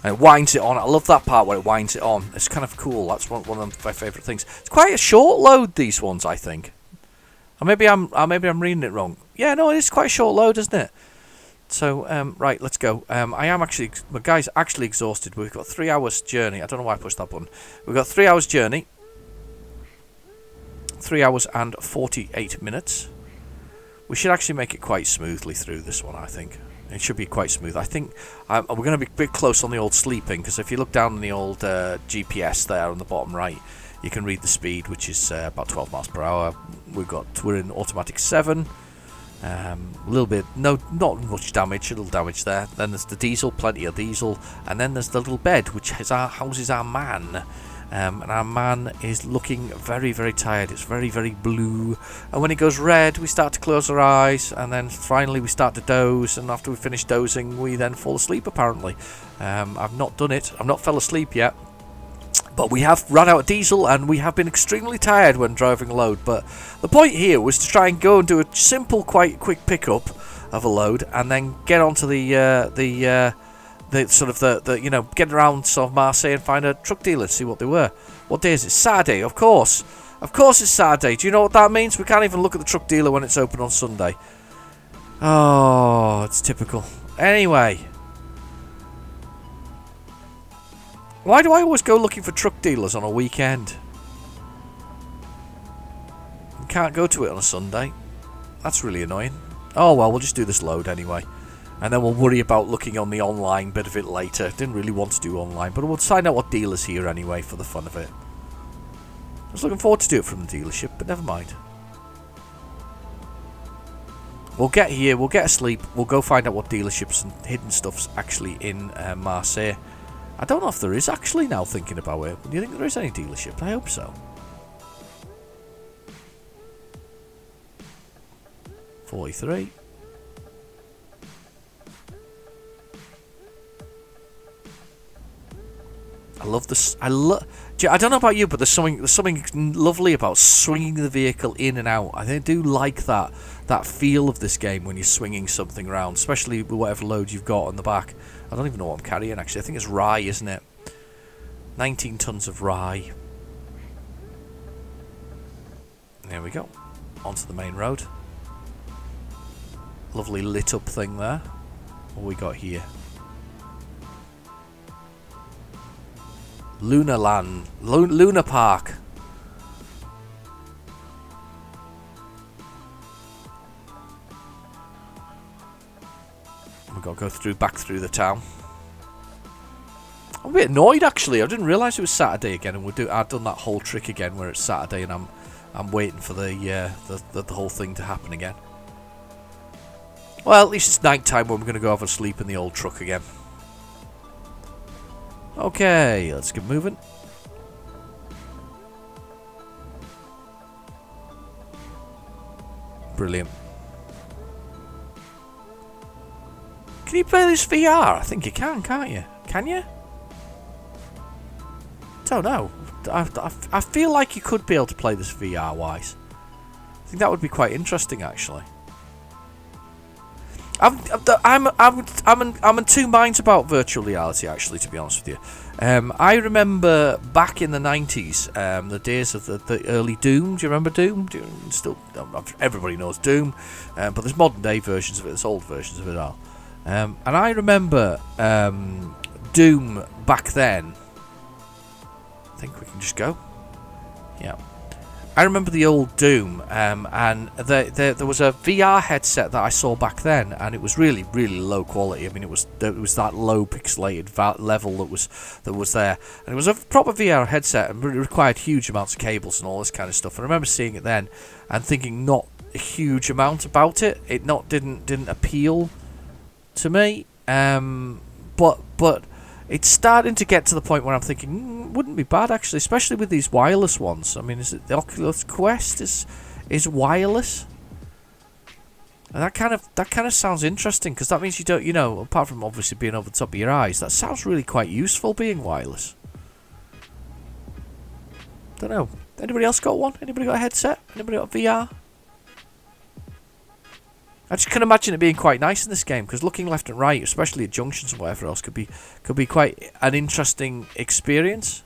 And it winds it on. I love that part where it winds it on. It's kind of cool. That's one of my favourite things. It's quite a short load, these ones, I think. Or maybe I'm reading it wrong. Yeah, no, it is quite a short load, isn't it? So, right, let's go. My guy's actually exhausted. We've got 3 hours journey. I don't know why I pushed that button. We've got 3 hours journey. 3 hours and 48 minutes. We should actually make it quite smoothly through this one, I think. It should be quite smooth. I think we're going to be a bit close on the old sleeping, because if you look down on the old GPS there on the bottom right, you can read the speed, which is about 12 miles per hour. We're in automatic 7. A little bit, not much damage, a little damage there. Then there's the diesel, plenty of diesel, and then there's the little bed, which houses our man. And our man is looking very, very tired. It's very, very blue. And when it goes red, we start to close our eyes. And then finally we start to doze. And after we finish dozing, we then fall asleep, apparently. I've not done it. I've not fell asleep yet. But we have run out of diesel, and we have been extremely tired when driving a load. But the point here was to try and go and do a simple, quite quick pickup of a load. And then get onto the get around sort of Marseille and find a truck dealer to see what they were. What day is it? Saturday, of course. Of course it's Saturday. Do you know what that means? We can't even look at the truck dealer when it's open on Sunday. Oh, it's typical. Anyway. Why do I always go looking for truck dealers on a weekend? You can't go to it on a Sunday. That's really annoying. Oh well, we'll just do this load anyway. And then we'll worry about looking on the online bit of it later. Didn't really want to do online, but we'll find out what dealer's here anyway for the fun of it. I was looking forward to do it from the dealership, but never mind. We'll get here, we'll get asleep, we'll go find out what dealerships and hidden stuff's actually in Marseille. I don't know if there is actually now, thinking about it. Do you think there is any dealership? I hope so. 43. I love this. I don't know about you, but there's something lovely about swinging the vehicle in and out. I do like that feel of this game when you're swinging something around, especially with whatever load you've got on the back. I don't even know what I'm carrying actually. I think it's rye, isn't it? 19 tons of rye. There we go. Onto the main road. Lovely lit up thing there. What we got here? Luna Land. Luna Park. We've got to go back through the town. I'm a bit annoyed actually. I didn't realise it was Saturday again, and I've done that whole trick again where it's Saturday and I'm waiting for the whole thing to happen again. Well, at least it's night time when we're going to go have a sleep in the old truck again. Okay, let's get moving. Brilliant. Can you play this VR? I think you can, can't you? Can you? Don't know. I feel like you could be able to play this VR-wise. I think that would be quite interesting, actually. I'm in two minds about virtual reality, actually, to be honest with you. I remember back in the 90s, the days of the early Doom. Do you remember Doom? Everybody knows Doom, but there's modern day versions of it, there's old versions of it all. And I remember Doom back then. I think we can just go. Yeah. I remember the old Doom, and there was a VR headset that I saw back then, and it was really, really low quality. I mean, it was that low pixelated level that was there, and it was a proper VR headset, and it required huge amounts of cables and all this kind of stuff. I remember seeing it then and thinking not a huge amount about it. It didn't appeal to me, but it's starting to get to the point where I'm thinking, wouldn't be bad actually, especially with these wireless ones. I mean, is it the Oculus Quest is wireless? And that kind of sounds interesting, because that means you don't, apart from obviously being over the top of your eyes, that sounds really quite useful being wireless. Don't know. Anybody else got one? Anybody got a headset? Anybody got VR? I just can imagine it being quite nice in this game, because looking left and right, especially at junctions and whatever else, could be quite an interesting experience.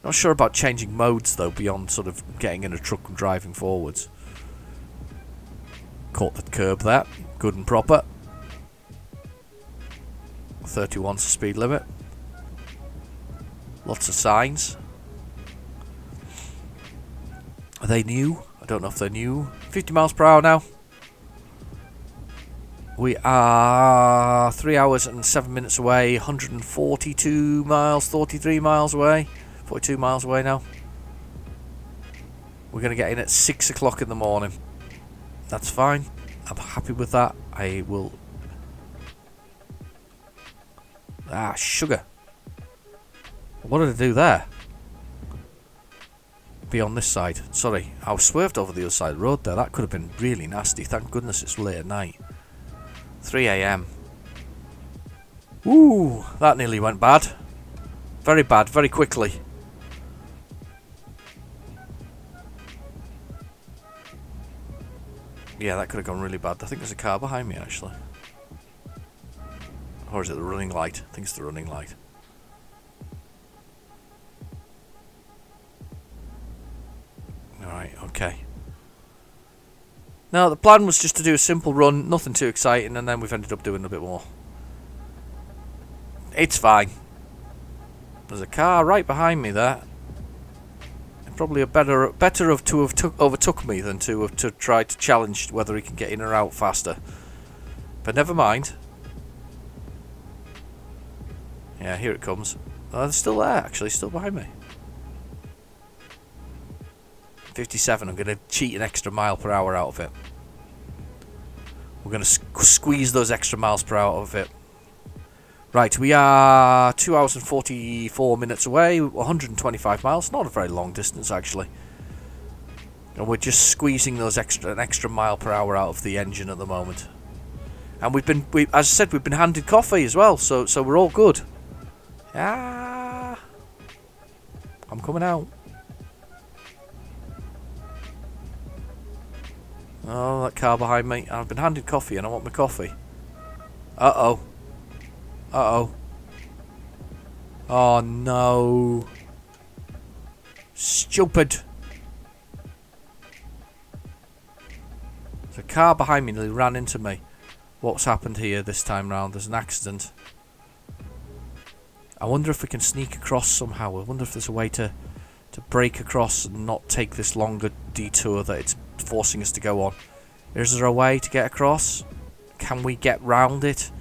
Not sure about changing modes though, beyond sort of getting in a truck and driving forwards. Caught the curb there, good and proper. 31's the speed limit. Lots of signs. Are they new? I don't know if they're new. 50 miles per hour now. We are 3 hours and 7 minutes away. 142 miles, 43 miles away. 42 miles away now. We're going to get in at 6 o'clock in the morning. That's fine. I'm happy with that. I will... sugar. What did I do there? Be on this side. Sorry, I was swerved over the other side of the road there. That could have been really nasty. Thank goodness it's late at night. 3 a.m. Ooh, that nearly went bad. Very bad, very quickly. Yeah, that could have gone really bad. I think there's a car behind me, actually. Or is it the running light? I think it's the running light. No, the plan was just to do a simple run, nothing too exciting, and then we've ended up doing a bit more. It's fine. There's a car right behind me there. Probably a better to have overtook me than to have tried to challenge whether he can get in or out faster. But never mind. Yeah, here it comes. Oh, they're still there, actually, still behind me. 57, I'm going to cheat an extra mile per hour out of it. We're going to squeeze those extra miles per hour out of it. Right, we are 2 hours and 44 minutes away, 125 miles, not a very long distance actually. And we're just squeezing those an extra mile per hour out of the engine at the moment. And as I said, we've been handed coffee as well, so we're all good. Ah, I'm coming out. Oh, that car behind me. I've been handed coffee and I want my coffee. Uh-oh. Uh-oh. Oh, no. Stupid. There's a car behind me nearly ran into me. What's happened here this time round? There's an accident. I wonder if we can sneak across somehow. I wonder if there's a way to break across and not take this longer detour that it's forcing us to go on. Is there a way to get across? Can we get round it?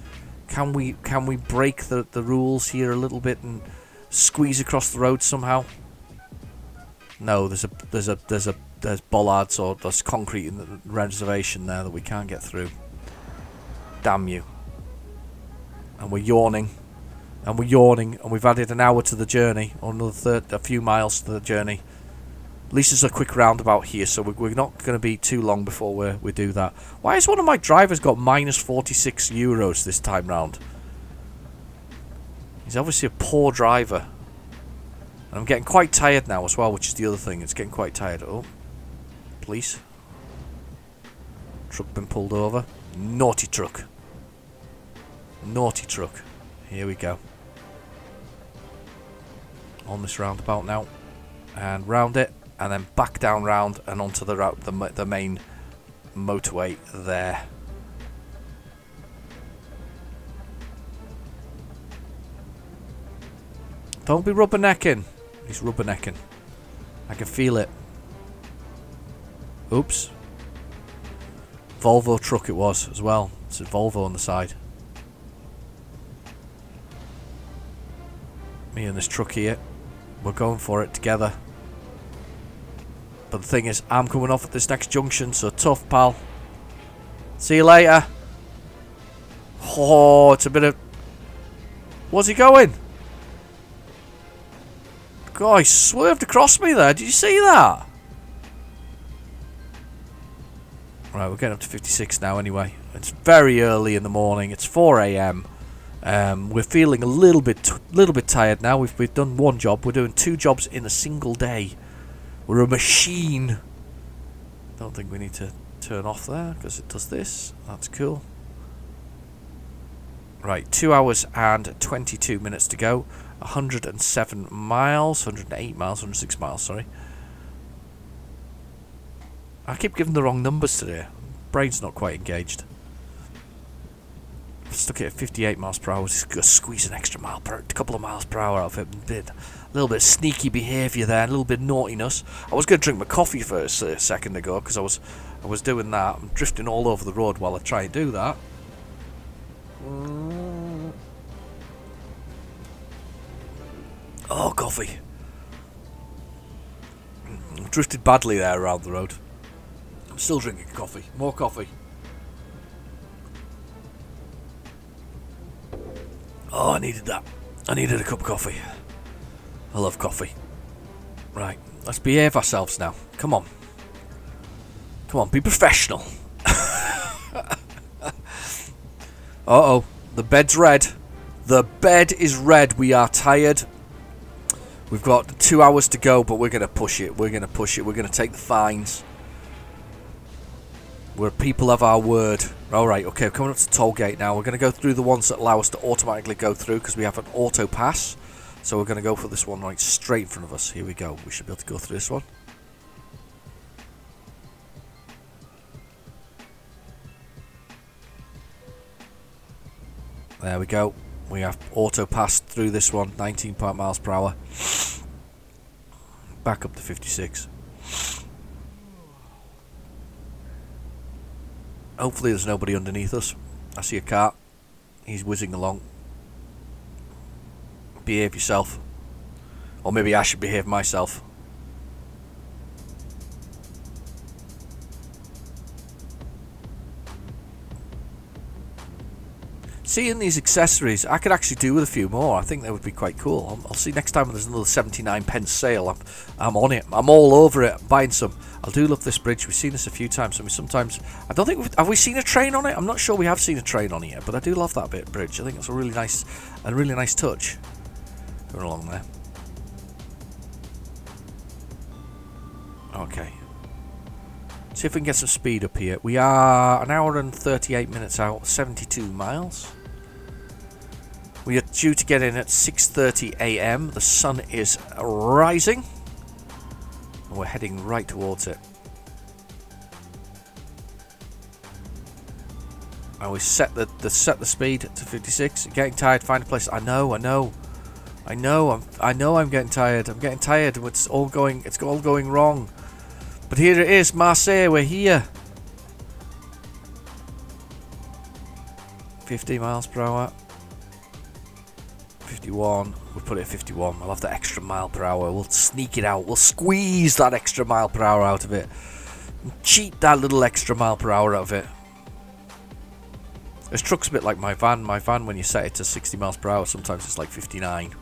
Can we break the rules here a little bit and squeeze across the road somehow? No, there's bollards or there's concrete in the reservation there that we can't get through. Damn you. And we're yawning. And we're yawning, and we've added an hour to the journey, or a few miles to the journey. At least there's a quick roundabout here, so we're not going to be too long before we do that. Why has one of my drivers got minus 46 euros this time round? He's obviously a poor driver. And I'm getting quite tired now as well, which is the other thing. It's getting quite tired. Oh, police. Truck been pulled over. Naughty truck. Naughty truck. Here we go. On this roundabout now, and round it, and then back down round and onto the main motorway there. Don't be rubbernecking. He's rubbernecking. I can feel it. Oops. Volvo truck it was as well. It's a Volvo on the side. Me and this truck here. We're going for it together. But the thing is, I'm coming off at this next junction, so tough, pal. See you later. Oh, it's a bit of... Where's he going? God, he swerved across me there. Did you see that? Right, we're getting up to 56 now anyway. It's very early in the morning. It's 4 AM. We're feeling a little bit tired now. We've done one job. We're doing 2 jobs in a single day. We're a machine. Don't think we need to turn off there because it does this. That's cool. Right, 2 hours and 22 minutes to go. 107 miles, 108 miles, 106 miles, sorry. I keep giving the wrong numbers today. Brain's not quite engaged. Stuck it at 58 miles per hour. Just gonna squeeze an extra couple of miles per hour out of it. A little bit of sneaky behaviour there, a little bit of naughtiness. I was going to drink my coffee first a second ago because I was doing that. I'm drifting all over the road while I try and do that. Oh, coffee. Drifted badly there around the road. I'm still drinking coffee. More coffee. Oh, I needed that. I needed a cup of coffee. I love coffee. Right, let's behave ourselves now. Come on. Come on, be professional. Uh-oh, the bed's red. The bed is red. We are tired. We've got 2 hours to go, but we're going to push it. We're going to push it. We're going to take the fines. We're people of our word. Alright, okay, we're coming up to the toll gate now. We're going to go through the ones that allow us to automatically go through because we have an auto pass. So we're going to go for this one right straight in front of us. Here we go. We should be able to go through this one. There we go. We have auto passed through this one, 19 miles per hour. Back up to 56. Hopefully there's nobody underneath us. I see a car. He's whizzing along. Behave yourself. Or maybe I should behave myself. Seeing these accessories, I could actually do with a few more. I think they would be quite cool. I'll see next time when there's another 79p sale. I'm on it. I'm all over it. I'm buying some. I do love this bridge. We've seen this a few times. Sometimes I don't think have we seen a train on it. I'm not sure we have seen a train on it yet, but I do love that bit of bridge. I think it's a really nice touch. Going along there. Okay. See if we can get some speed up here. We are an hour and 38 minutes out, 72 miles. We are due to get in at 6:30 a.m. The sun is rising. And we're heading right towards it. And we set the speed to 56. Getting tired, find a place. I know I'm getting tired. I'm getting tired. It's all going wrong. But here it is, Marseille, we're here. 50 miles per hour. 51. We'll put it at 51. We'll have that extra mile per hour. We'll sneak it out. We'll squeeze that extra mile per hour out of it. Cheat that little extra mile per hour out of it. This truck's a bit like my van. My van, when you set it to 60 miles per hour, sometimes it's like 59.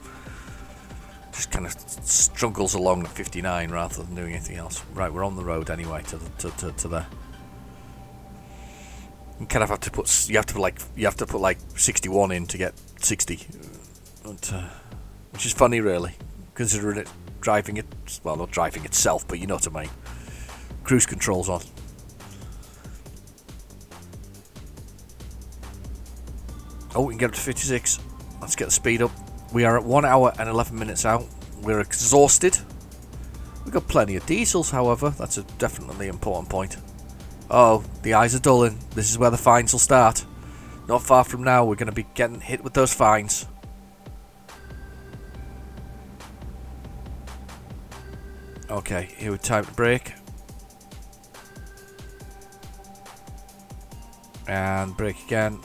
Just kind of struggles along at 59 rather than doing anything else. Right, we're on the road anyway to there. You kind of have to put you have to put like 61 in to get 60, which is funny really, considering it driving it. Well, not driving itself, but you know what I mean. Cruise control's on. Oh, we can get up to 56. Let's get the speed up. We are at 1 hour and 11 minutes out. We're exhausted. We've got plenty of diesels, however. That's a definitely important point. Oh, the eyes are dulling. This is where the fines will start. Not far from now, we're going to be getting hit with those fines. Okay, here we time to brake. And brake again.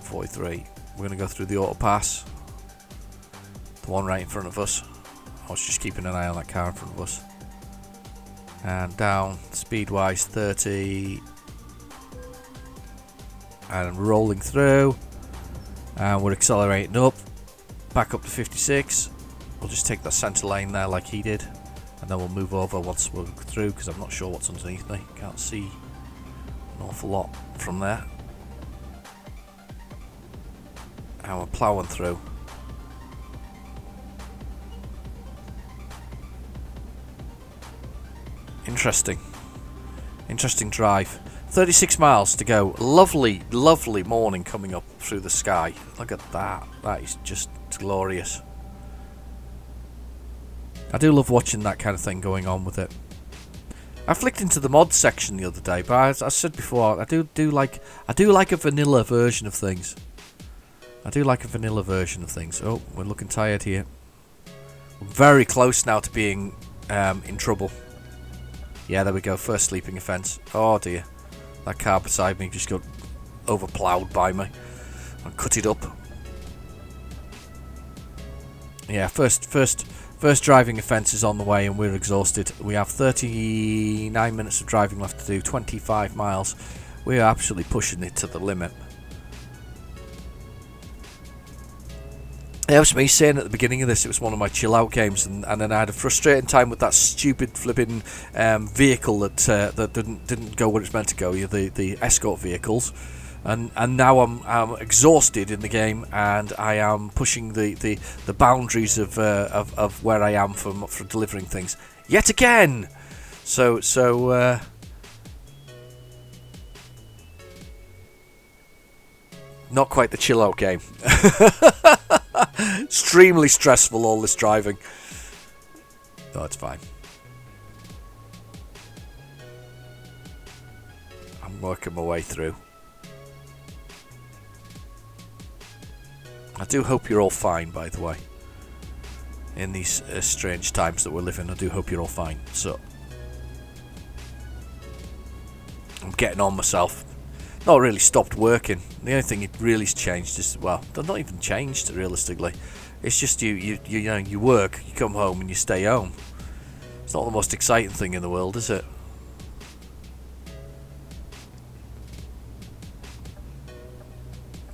43. We're going to go through the auto pass. The one right in front of us. I was just keeping an eye on that car in front of us. And down, speed wise, 30. And rolling through. And we're accelerating up. Back up to 56. We'll just take that centre lane there like he did. And then we'll move over once we're through, because I'm not sure what's underneath me. Can't see an awful lot from there. And we're ploughing through. Interesting drive. 36 miles to go. Lovely morning coming up through the sky. Look at that. That is just glorious. I do love watching that kind of thing going on with it. I flicked into the mod section the other day, but as I said before, I do like a vanilla version of things. Oh, we're looking tired here. We're very close now to being in trouble. Yeah, there we go. First sleeping offence. Oh dear. That car beside me just got overploughed by me. I cut it up. Yeah, first driving offence is on the way and we're exhausted. We have 39 minutes of driving left to do, 25 miles. We're absolutely pushing it to the limit. It was me saying at the beginning of this it was one of my chill out games, and then I had a frustrating time with that stupid flipping vehicle that didn't go where it's meant to go. The escort vehicles, and now I'm exhausted in the game, and I am pushing the boundaries of where I am for delivering things yet again. So not quite the chill out game. Extremely stressful, all this driving. No, it's fine. I'm working my way through. I do hope you're all fine, by the way. In these strange times that we're living, I do hope you're all fine. So, I'm getting on myself. Not really stopped working. The only thing it really's changed is, well, they're not even changed realistically. It's just you know, you work, you come home and you stay home. It's not the most exciting thing in the world, is it?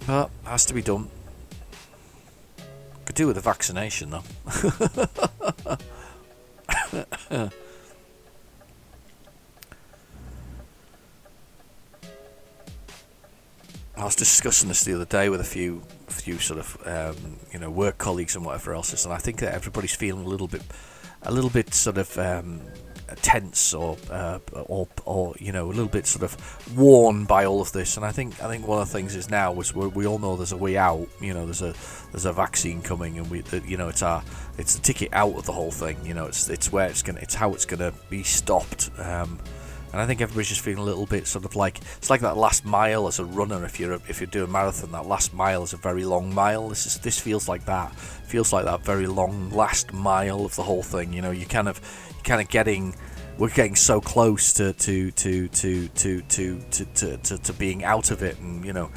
But has to be done. Could do with a vaccination though. I was discussing this the other day with a few sort of work colleagues and whatever else, and I think that everybody's feeling a little bit sort of tense or you know, a little bit sort of worn by all of this. And I think one of the things is now is we all know there's a way out. You know, there's a vaccine coming, and it's the ticket out of the whole thing. You know, it's how it's gonna be stopped. And I think everybody's just feeling a little bit sort of like, it's like that last mile as a runner. If you're doing a marathon, that last mile is a very long mile. This feels like that. Feels like that very long last mile of the whole thing. You know, we're getting so close to being out of it, and you know,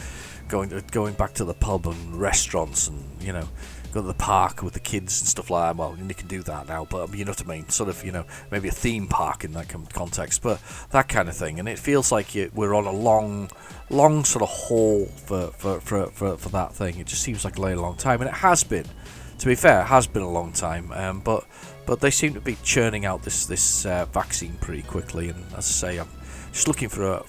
going back to the pub and restaurants, and you know, go to the park with the kids and stuff like that. Well, you can do that now, but you know what I mean. Sort of, you know, maybe a theme park in that context, but that kind of thing. And it feels like we're on a long sort of haul for that thing. It just seems like a very long time, and it has been. To be fair, it has been a long time. But they seem to be churning out this vaccine pretty quickly. And as I say, I'm just looking for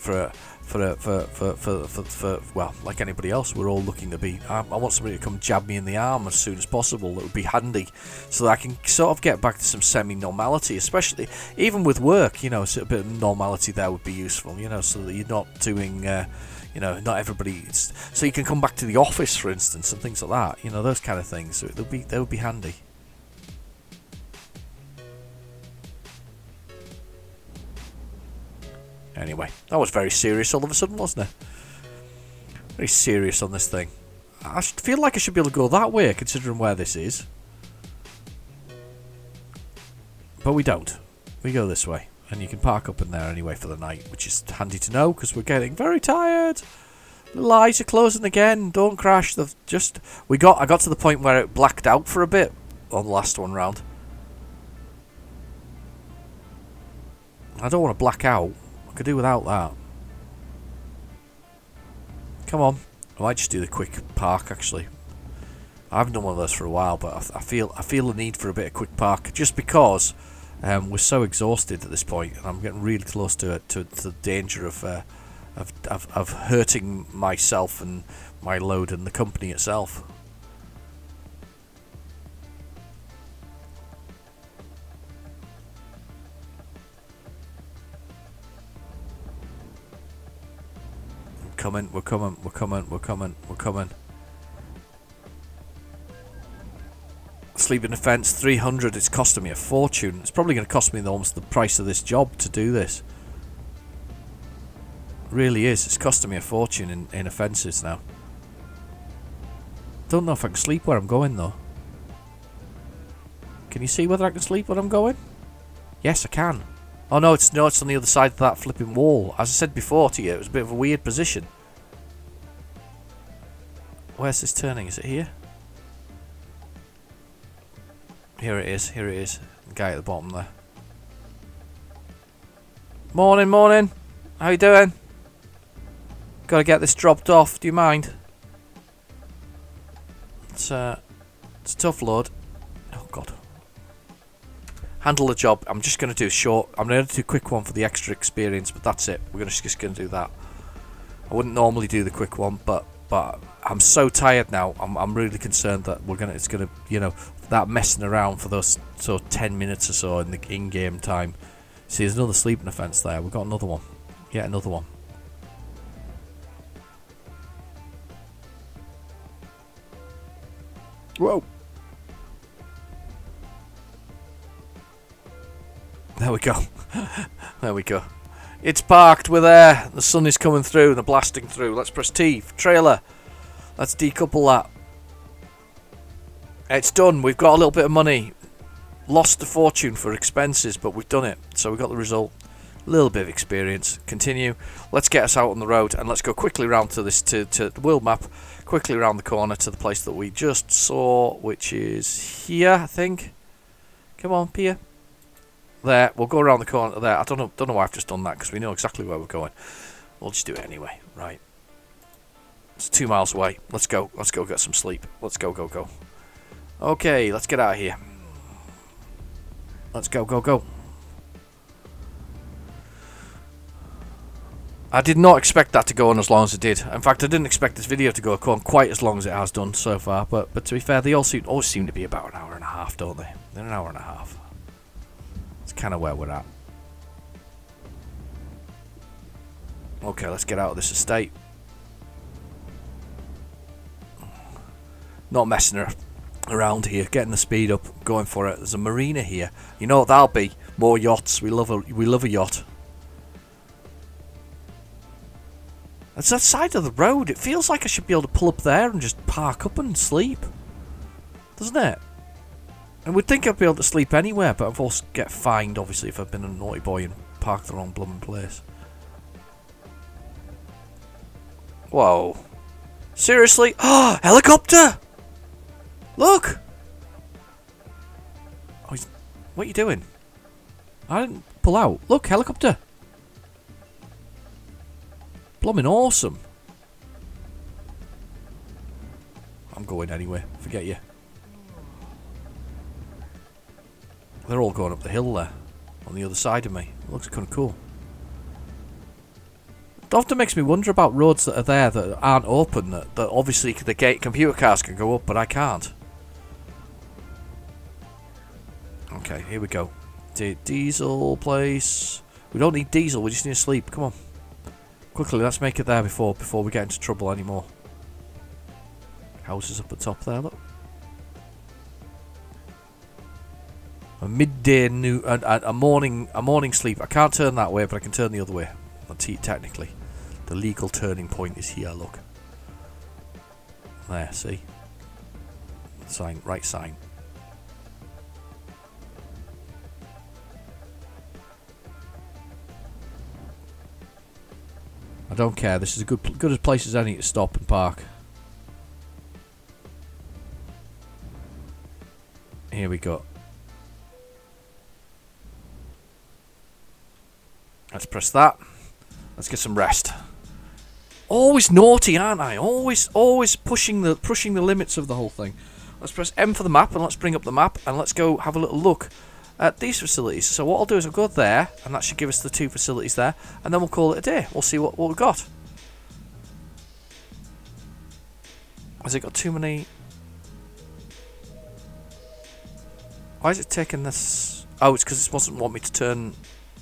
well, like anybody else, we're all looking to be. I want somebody to come jab me in the arm as soon as possible. That would be handy, so that I can sort of get back to some semi-normality, especially even with work. You know, so a bit of normality there would be useful. You know, so that you're not doing. You know, not everybody. So you can come back to the office, for instance, and things like that. You know, those kind of things. So they would be handy. Anyway, that was very serious all of a sudden, wasn't it? Very serious on this thing. I feel like I should be able to go that way, considering where this is. But we don't. We go this way. And you can park up in there anyway for the night, which is handy to know, because we're getting very tired. The lights are closing again. Don't crash. I got to the point where it blacked out for a bit on the last one round. I don't want to black out. I could do without that. Come on. I might just do the quick park, actually. I haven't done one of those for a while, but I feel the need for a bit of quick park, just because we're so exhausted at this point, and I'm getting really close to the danger of hurting myself and my load and the company itself. We're coming. Sleeping defence 300. It's costing me a fortune. It's probably going to cost me almost the price of this job to do this. It really is. It's costing me a fortune in offences now. Don't know if I can sleep where I'm going though. Can you see whether I can sleep where I'm going? Yes, I can. Oh no, it's on the other side of that flipping wall. As I said before to you, it was a bit of a weird position. Where's this turning? Is it here? Here it is. The guy at the bottom there. Morning. How you doing? Got to get this dropped off. Do you mind? It's a tough load. Oh God. Handle the job. I'm just going to do short. I'm going to do a quick one for the extra experience, but that's it. We're just going to do that. I wouldn't normally do the quick one, but I'm so tired now. I'm really concerned that it's gonna, you know, that messing around for those 10 minutes or so in the in-game time. See, there's another sleeping offence there. We've got another one. Yeah, another one. Whoa. There we go. It's parked. We're there. The sun is coming through and they're blasting through. Let's press T for trailer. Let's decouple that. It's done. We've got a little bit of money. Lost a fortune for expenses, but we've done it. So we got the result. A little bit of experience. Continue. Let's get us out on the road and let's go quickly round to this to the world map. Quickly around the corner to the place that we just saw, which is here, I think. Come on, Pia. There. We'll go around the corner there. I don't know why I've just done that because we know exactly where we're going. We'll just do it anyway. Right. It's 2 miles away. Let's go. Let's go get some sleep. Let's go. Okay, let's get out of here. Let's go. I did not expect that to go on as long as it did. In fact, I didn't expect this video to go on quite as long as it has done so far. But to be fair, they always seem to be about an hour and a half, don't they? They're an hour and a half. It's kind of where we're at. Okay, let's get out of this estate. Not messing around here, getting the speed up, going for it. There's a marina here. You know what that'll be? More yachts. We love a yacht. It's that side of the road. It feels like I should be able to pull up there and just park up and sleep. Doesn't it? And we'd think I'd be able to sleep anywhere, but I've also get fined, obviously, if I've been a naughty boy and parked the wrong blooming place. Whoa. Seriously? Oh, helicopter! Look! Oh, what are you doing? I didn't pull out. Look, helicopter! Blooming awesome. I'm going anyway. Forget you. They're all going up the hill there. On the other side of me. It looks kind of cool. It often makes me wonder about roads that are there that aren't open. That obviously the computer cars can go up, but I can't. Okay, here we go. Diesel place. We don't need diesel. We just need to sleep. Come on. Quickly, let's make it there before we get into trouble anymore. Houses up at the top there, look. A midday a morning sleep. I can't turn that way, but I can turn the other way. Technically, the legal turning point is here. Look. There, see. Sign, right sign. I don't care. This is a good as place as any to stop and park. Here we go. Let's press that. Let's get some rest. Always naughty, aren't I? Always pushing the limits of the whole thing. Let's press M for the map and let's bring up the map and let's go have a little look at these facilities. So what I'll do is I'll go there, and that should give us the 2 facilities there, and then we'll call it a day. We'll see what we've got. Has it got too many? Why is it taking this? Oh, it's because it doesn't want me to turn.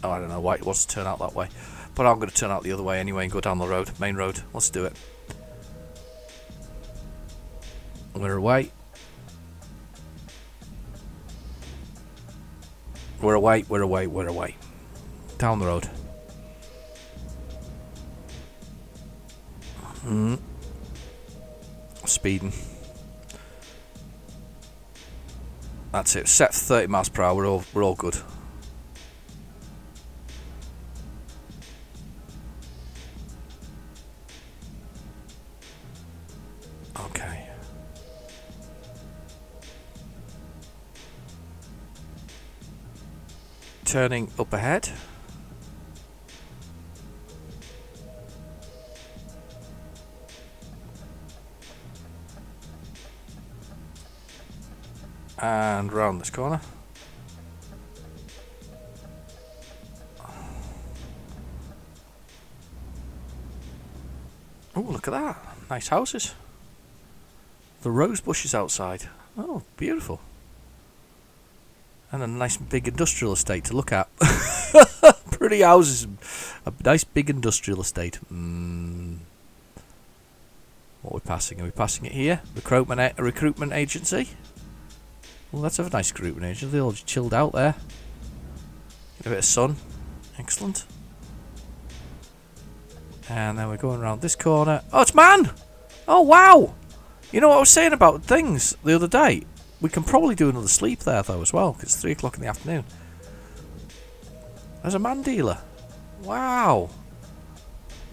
Oh, I don't know why it wants to turn out that way, but I'm going to turn out the other way anyway and go down the road, main road. Let's do it. We're away. We're away. Down the road. Speeding. That's it. Set 30 miles per hour. We're all good. Okay. Turning up ahead. And round this corner. Oh, look at that. Nice houses. The rose bushes outside. Oh, beautiful. And a nice big industrial estate to look at. Pretty houses. A nice big industrial estate. What are we passing? Are we passing it here? Recruitment agency. Well, let's have a nice recruitment agency. They all just chilled out there. Get a bit of sun. Excellent. And then we're going around this corner. Oh, it's man! Oh, wow! You know what I was saying about things the other day? We can probably do another sleep there, though, as well, because it's 3 o'clock in the afternoon. There's a man dealer. Wow.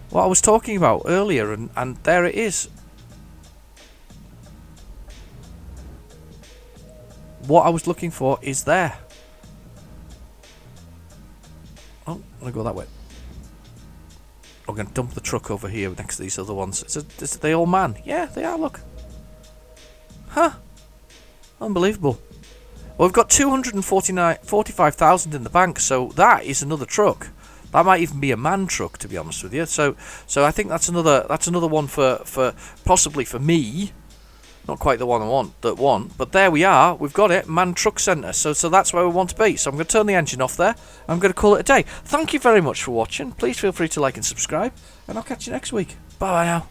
What I was talking about earlier, and there it is. What I was looking for is there. Oh, I'm going to go that way. I'm going to dump the truck over here next to these other ones. Is they all man? Yeah, they are, look. Huh. Unbelievable. Well, we've got 245,000 in the bank, so that is another truck. That might even be a man truck, to be honest with you. So I think that's another one for possibly for me. Not quite the one I want, but there we are. We've got it, Man Truck Centre. So that's where we want to be. So I'm going to turn the engine off there. I'm going to call it a day. Thank you very much for watching. Please feel free to like and subscribe, and I'll catch you next week. Bye now.